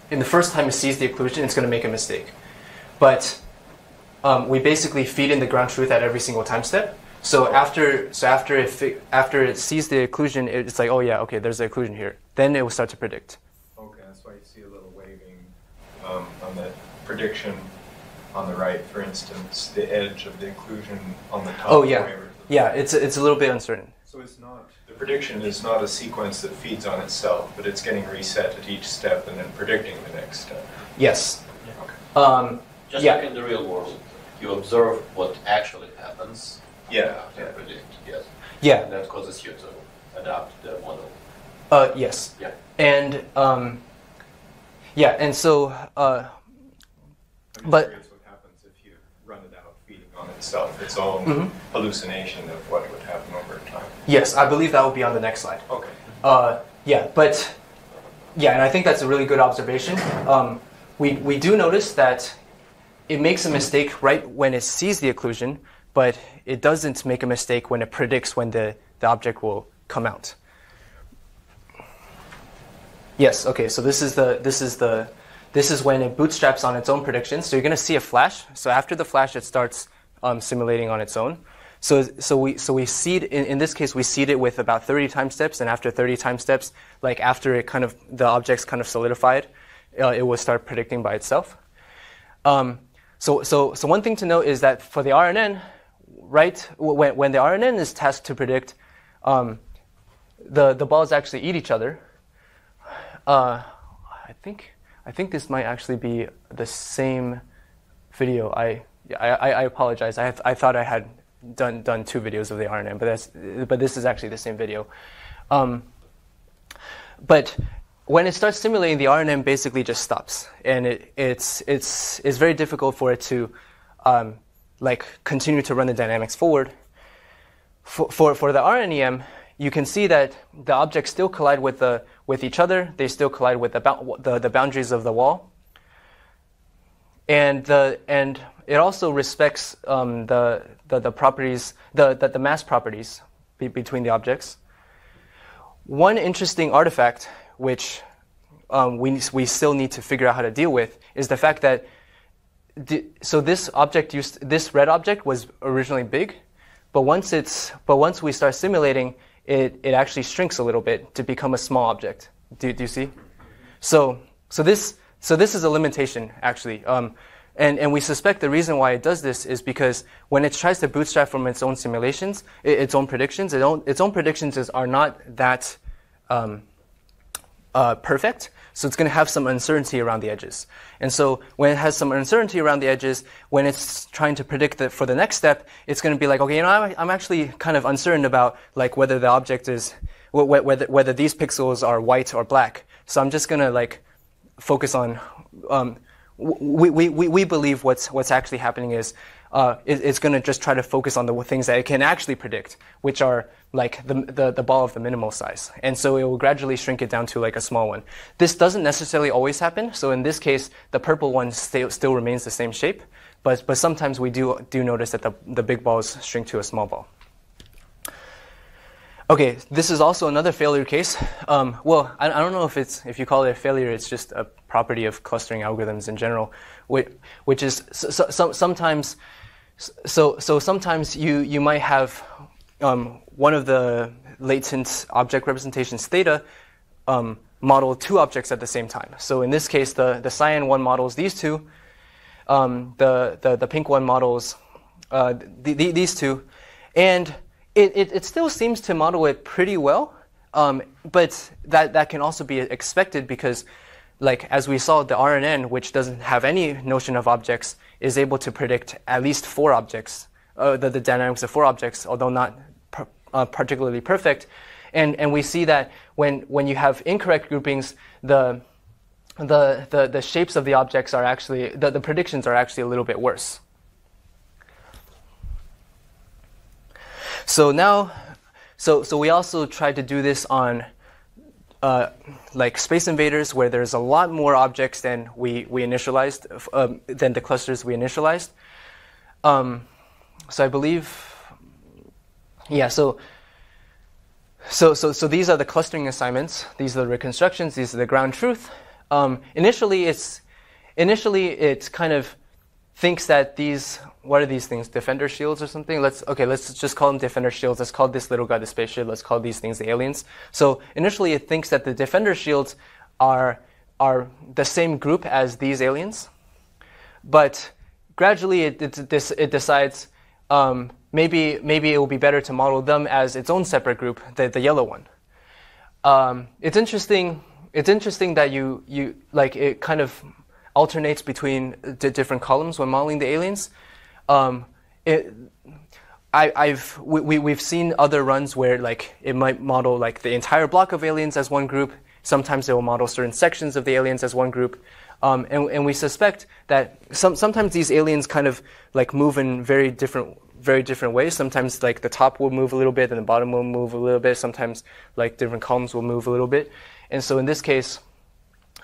time it sees the occlusion, it's going to make a mistake. But we basically feed in the ground truth at every single time step. So after it sees the occlusion, it's like, oh yeah, okay, there's the occlusion here. Then it will start to predict. Okay, that's why you see a little waving on the prediction on the right, for instance, the edge of the occlusion on the top. Oh yeah, yeah, it's a little bit uncertain. So it's not, the prediction is not a sequence that feeds on itself, but it's getting reset at each step and then predicting the next step. Yes. Okay. Just yeah. like in the real world, you observe what actually happens. Yeah. And predict, yes. Yeah. And that causes you to adapt the model. Yes. Yeah. And yeah, and so but Curious what happens if you run it out feeding on itself, its own hallucination of what would happen over time. yes, I believe that will be on the next slide. Okay. Yeah, but yeah, and I think that's a really good observation. We do notice that it makes a mistake right when it sees the occlusion, but it doesn't make a mistake when it predicts when the object will come out. Yes. Okay. So this is when it bootstraps on its own predictions. So you're going to see a flash. So after the flash, it starts simulating on its own. So we seed in this case we seed it with about 30 time steps, and after 30 time steps, like after it kind of the object's kind of solidified, it will start predicting by itself. So one thing to note is that for the RNN, right, when the RNN is tasked to predict, the balls actually eat each other. I think this might actually be the same video. I apologize. I thought I had done two videos of the RNN, but this is actually the same video. But when it starts simulating, the RNN basically just stops, and it's very difficult for it to like continue to run the dynamics forward. For the RNEM, you can see that the objects still collide with each other. They still collide with the boundaries of the wall, and it also respects the properties, the mass properties between the objects. One interesting artifact, which we still need to figure out how to deal with, is the fact that this red object was originally big, but once we start simulating, it actually shrinks a little bit to become a small object. Do you see? So this is a limitation actually, and we suspect the reason why it does this is because when it tries to bootstrap from its own simulations, its own predictions, its own predictions are not that perfect. So it's going to have some uncertainty around the edges. And so when it has some uncertainty around the edges, when it's trying to predict for the next step, it's going to be like, okay, I'm actually kind of uncertain about like whether the object is, whether these pixels are white or black. So I'm just going to like focus on, we believe what's actually happening is it's going to just try to focus on the things that it can actually predict, which are like the ball of the minimal size. And so it will gradually shrink it down to like a small one. This doesn't necessarily always happen. So in this case, the purple one still remains the same shape. But sometimes we do notice that the big balls shrink to a small ball. Okay, this is also another failure case. Well, I don't know if you call it a failure. It's just a property of clustering algorithms in general, which is sometimes. So sometimes you might have one of the latent object representations theta model two objects at the same time. So in this case, the cyan one models these two, the pink one models these two, and it still seems to model it pretty well, but that can also be expected because, like as we saw, the RNN, which doesn't have any notion of objects, is able to predict at least four objects, the dynamics of four objects, although not particularly perfect. And we see that when you have incorrect groupings, the shapes of the objects are actually, the predictions are actually a little bit worse. So now, so we also tried to do this on like Space Invaders, where there's a lot more objects than we initialized, than the clusters we initialized. So I believe, yeah. So these are the clustering assignments. These are the reconstructions. These are the ground truth. Initially, it kind of thinks that these, what are these things? Defender shields or something? Let's just call them defender shields. Let's call this little guy the spaceship. Let's call these things the aliens. So initially, it thinks that the defender shields are the same group as these aliens, but gradually it decides maybe it will be better to model them as its own separate group, the yellow one. It's interesting that you like, it kind of alternates between the different columns when modeling the aliens. We've seen other runs where like it might model like the entire block of aliens as one group. Sometimes it will model certain sections of the aliens as one group. And we suspect that sometimes these aliens kind of like move in very different ways. Sometimes like the top will move a little bit and the bottom will move a little bit. Sometimes like different columns will move a little bit. And so in this case,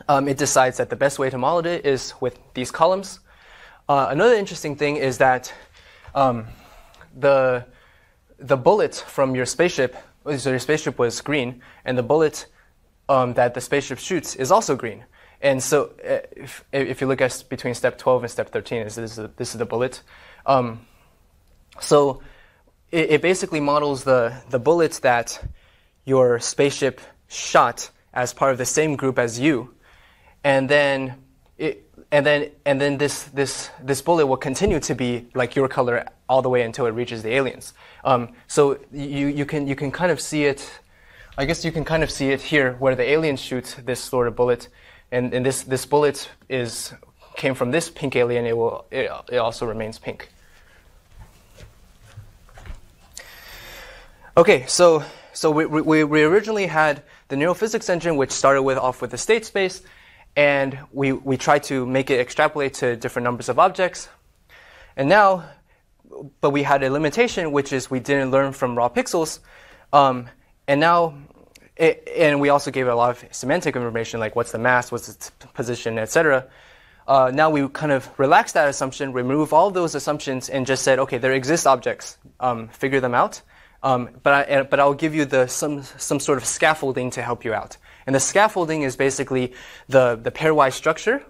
it decides that the best way to model it is with these columns. Another interesting thing is that the bullet from your spaceship, so your spaceship was green, and the bullet that the spaceship shoots is also green. And so if you look at between step 12 and step 13, this is the bullet. So it basically models the bullets that your spaceship shot as part of the same group as you, and then this bullet will continue to be like your color all the way until it reaches the aliens. So you can kind of see it. I guess you can kind of see it here, where the aliens shoot this sort of bullet, and this bullet came from this pink alien. It also remains pink. Okay, so we originally had the neural physics engine, which started off with the state space, and we tried to make it extrapolate to different numbers of objects. And now, but we had a limitation, which is we didn't learn from raw pixels, and we also gave it a lot of semantic information, like what's the mass, what's its position, etc. Now we kind of relaxed that assumption, remove all those assumptions, and just said, okay, there exist objects, figure them out. But I'll give you some sort of scaffolding to help you out. And the scaffolding is basically the pairwise structure,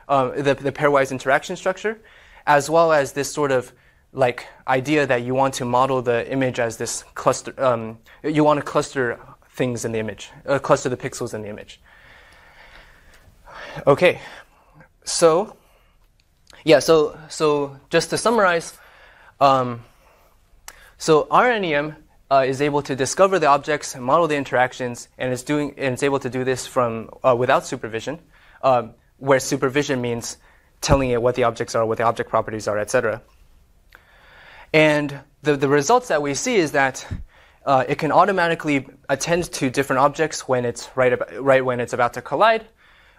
the pairwise interaction structure, as well as this sort of like idea that you want to model the image as this cluster. You want to cluster things in the image, cluster the pixels in the image. Okay, so yeah, so just to summarize, so RNEM is able to discover the objects and model the interactions, and it's able to do this from without supervision, where supervision means telling it what the objects are, what the object properties are, etc. And the results that we see is that it can automatically attend to different objects when it's right when it's about to collide.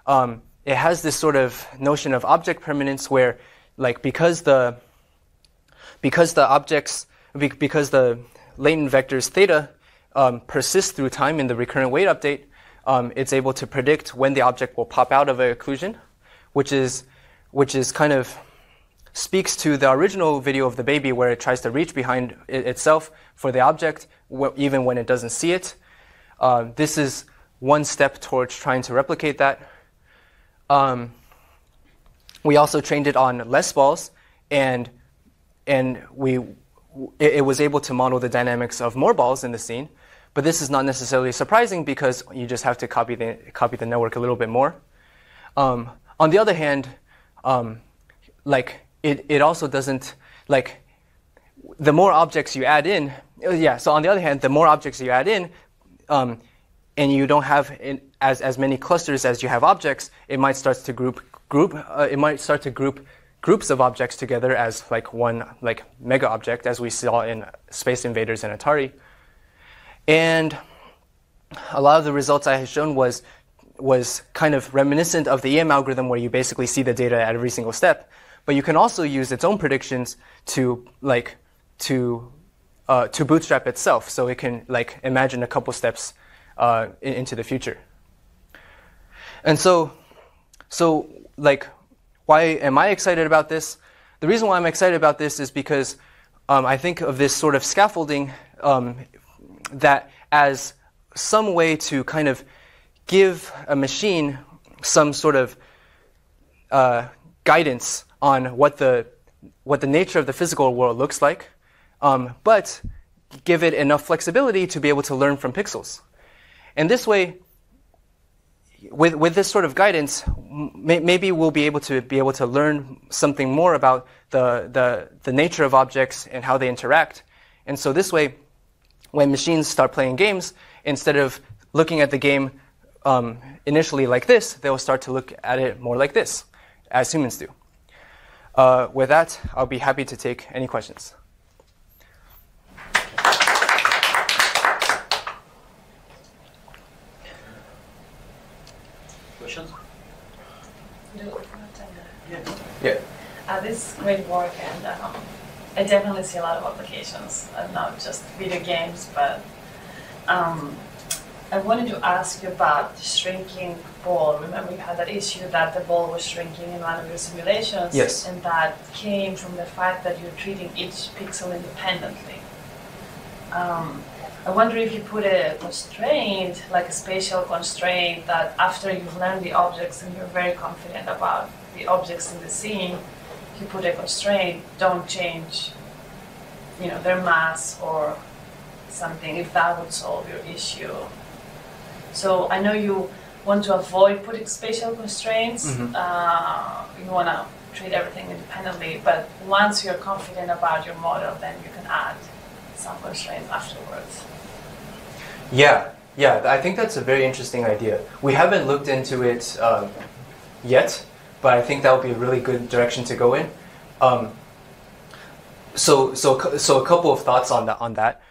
It has this sort of notion of object permanence, where like because the latent vectors theta persist through time in the recurrent weight update, it's able to predict when the object will pop out of an occlusion, which is kind of speaks to the original video of the baby, where it tries to reach behind itself for the object even when it doesn't see it. This is one step towards trying to replicate that. We also trained it on less balls, and it was able to model the dynamics of more balls in the scene. But this is not necessarily surprising, because you just have to copy the network a little bit more. On the other hand, like it also doesn't, like, the more objects you add in, so on the other hand, the more objects you add in, and you don't have as many clusters as you have objects, it might start to group groups of objects together as like one like mega object, as we saw in Space Invaders and Atari. And a lot of the results I had shown was kind of reminiscent of the EM algorithm, where you basically see the data at every single step. But you can also use its own predictions to bootstrap itself, so it can imagine a couple steps into the future. And so why am I excited about this? The reason why I'm excited about this is because I think of this sort of scaffolding that as some way to kind of give a machine some sort of guidance on what the nature of the physical world looks like, but give it enough flexibility to be able to learn from pixels. And this way, with this sort of guidance, maybe we'll be able to learn something more about the nature of objects and how they interact. And so this way, when machines start playing games, instead of looking at the game initially like this, they'll start to look at it more like this, as humans do. With that, I'll be happy to take any questions. Questions? Yeah. This is great work, and I definitely see a lot of applications, not just video games, but I wanted to ask you about the shrinking ball. Remember, you had that issue that the ball was shrinking in one of your simulations, yes, and that came from the fact that you're treating each pixel independently. I wonder if you put a constraint, like a spatial constraint, that after you've learned the objects and you're very confident about the objects in the scene, you put a constraint, don't change, their mass or something, if that would solve your issue. So I know you want to avoid putting spatial constraints. Mm-hmm. You want to treat everything independently, but once you're confident about your model, then you can add some constraints afterwards. Yeah, I think that's a very interesting idea. We haven't looked into it yet, but I think that would be a really good direction to go in. So a couple of thoughts on that.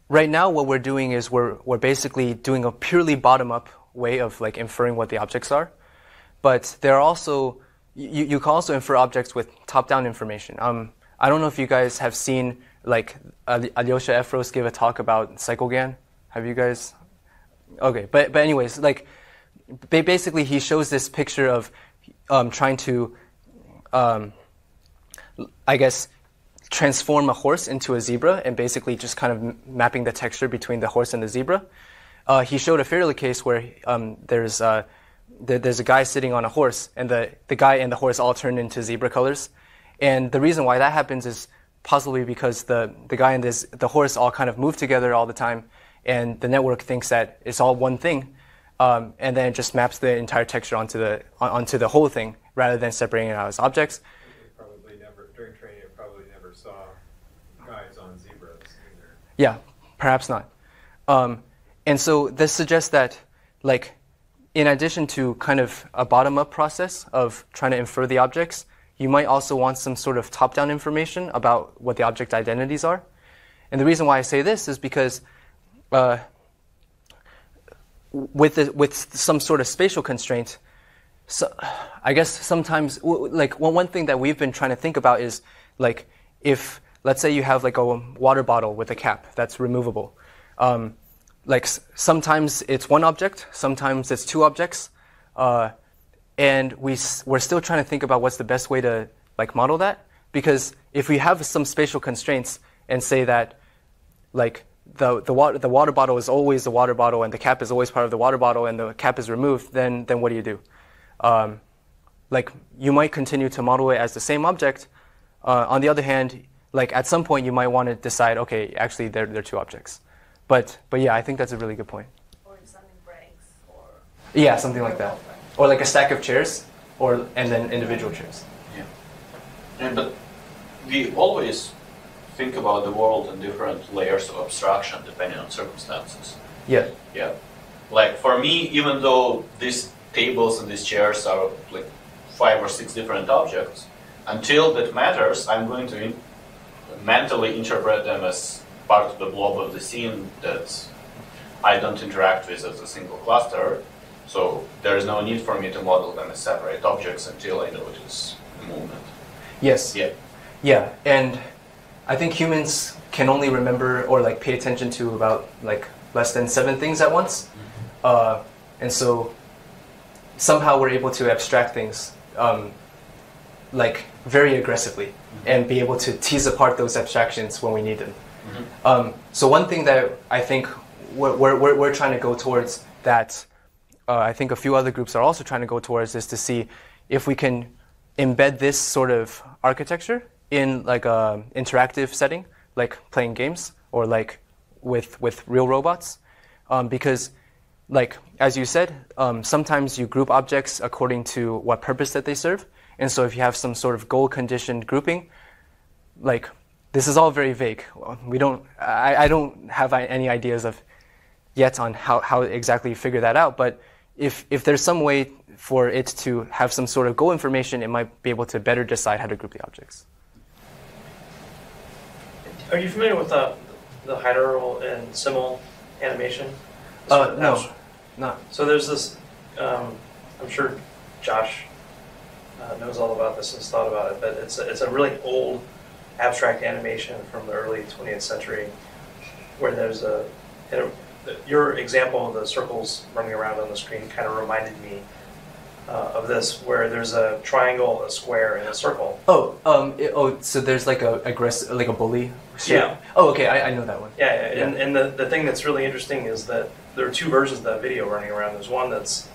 Right now, what we're doing is we're basically doing a purely bottom-up way of inferring what the objects are. But there are also you can also infer objects with top-down information. I don't know if you guys have seen Alyosha Efros give a talk about CycleGAN. Have you guys? Okay, but anyways, basically he shows this picture of trying to, I guess, transform a horse into a zebra and basically just kind of mapping the texture between the horse and the zebra. He showed a Fairley case where there's a guy sitting on a horse, and the guy and the horse all turn into zebra colors. And the reason why that happens is possibly because the guy and the horse all kind of move together all the time, and the network thinks that it's all one thing, and then it just maps the entire texture onto the whole thing rather than separating it out as objects. During training, you probably never saw guys on zebras either. Yeah, perhaps not. And so this suggests that, in addition to kind of a bottom-up process of trying to infer the objects, you might also want some sort of top-down information about what the object identities are. And the reason why I say this is because with some sort of spatial constraint, so I guess sometimes one thing that we've been trying to think about is if, let's say, you have a water bottle with a cap that's removable. Sometimes it's one object, sometimes it's two objects, and we're still trying to think about what's the best way to model that. Because if we have some spatial constraints and say that the water bottle is always the water bottle and the cap is always part of the water bottle and the cap is removed, then what do you do? You might continue to model it as the same object. On the other hand, at some point you might want to decide, okay, actually they're two objects. But yeah, I think that's a really good point. Or something breaks, or yeah, something like that, or a stack of chairs, and then individual chairs. Yeah, but we always think about the world in different layers of abstraction depending on circumstances. Yeah. Yeah. For me, even though these tables and these chairs are 5 or 6 different objects, until that matters, I'm going to mentally interpret them as part of the blob of the scene that I don't interact with as a single cluster. So there is no need for me to model them as separate objects until I notice the movement. Yes. Yeah. Yeah, and I think humans can only remember or like pay attention to about like less than 7 things at once. And so somehow we're able to abstract things like very aggressively and be able to tease apart those abstractions when we need them. So one thing that I think we're trying to go towards that I think a few other groups are also trying to go towards is to see if we can embed this sort of architecture in like a interactive setting, like playing games or like with real robots. Because like, as you said, sometimes you group objects according to what purpose that they serve. And so if you have some sort of goal-conditioned grouping, like, this is all very vague. I don't have any ideas of yet on how exactly you figure that out. But if there's some way for it to have some sort of goal information, it might be able to better decide how to group the objects. Are you familiar with the hierarchical and simul animation? No, not. So there's this, I'm sure Josh knows all about this and has thought about it, but it's a really old abstract animation from the early 20th century where there's your example of the circles running around on the screen kind of reminded me of this, where there's a triangle, a square, and a circle. So there's like a bully? Yeah. Oh, okay, I know that one. Yeah. And the thing that's really interesting is that there are 2 versions of that video running around. There's one that's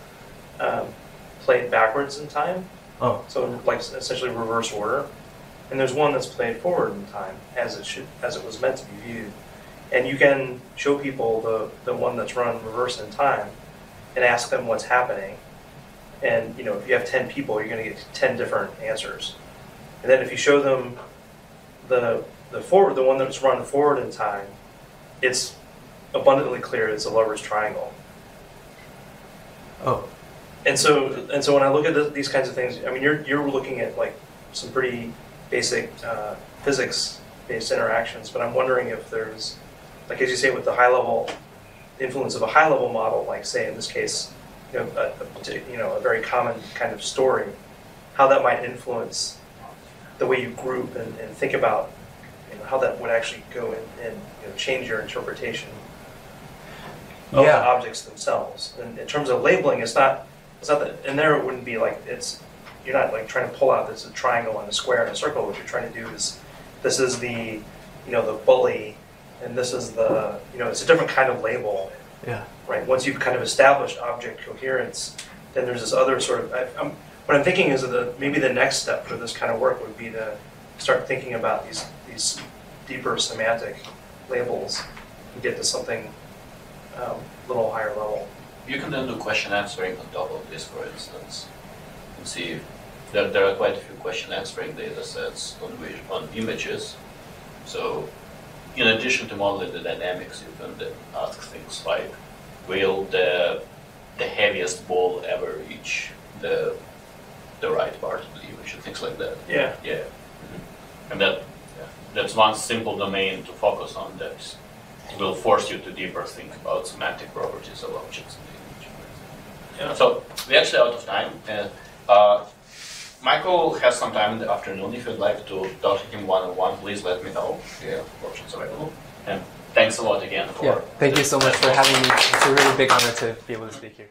played backwards in time, so like essentially reverse order, and there's one that's played forward in time as it was meant to be viewed. And you can show people the one that's run reverse in time and ask them what's happening. And if you have 10 people, you're going to get 10 different answers. And then if you show them the one that's run forward in time, it's abundantly clear it's a lover's triangle. Oh. And so when I look at these kinds of things, I mean, you're looking at like some pretty basic physics-based interactions, but I'm wondering if there's, like as you say, with the high-level influence of a high-level model, like say in this case, a very common kind of story, how that might influence the way you group and think about how that would actually go and change your interpretation of the objects themselves. And in terms of labeling, it's not that, and there it wouldn't be like you're not like trying to pull out this a triangle and a square and a circle. What you're trying to do is this is the the bully, and this is the it's a different kind of label. Yeah. Right. Once you've kind of established object coherence, then there's this other sort of. What I'm thinking is that maybe the next step for this kind of work would be to start thinking about these deeper semantic labels and get to something a little higher level. You can then do question answering on top of this, for instance, and see if there are quite a few question answering data sets on images. So in addition to modeling the dynamics, you can then ask things like, will the heaviest ball ever reach the right part of the image, and things like that. Yeah. Yeah. And that's one simple domain to focus on that will force you to deeper think about semantic properties of objects in the image. Yeah. So we're actually out of time. Michael has some time in the afternoon. If you'd like to talk to him one-on-one, please let me know. Yeah, options available. And thanks a lot again for. Yeah, thank you so much for having me. It's a really big honor to be able to speak here.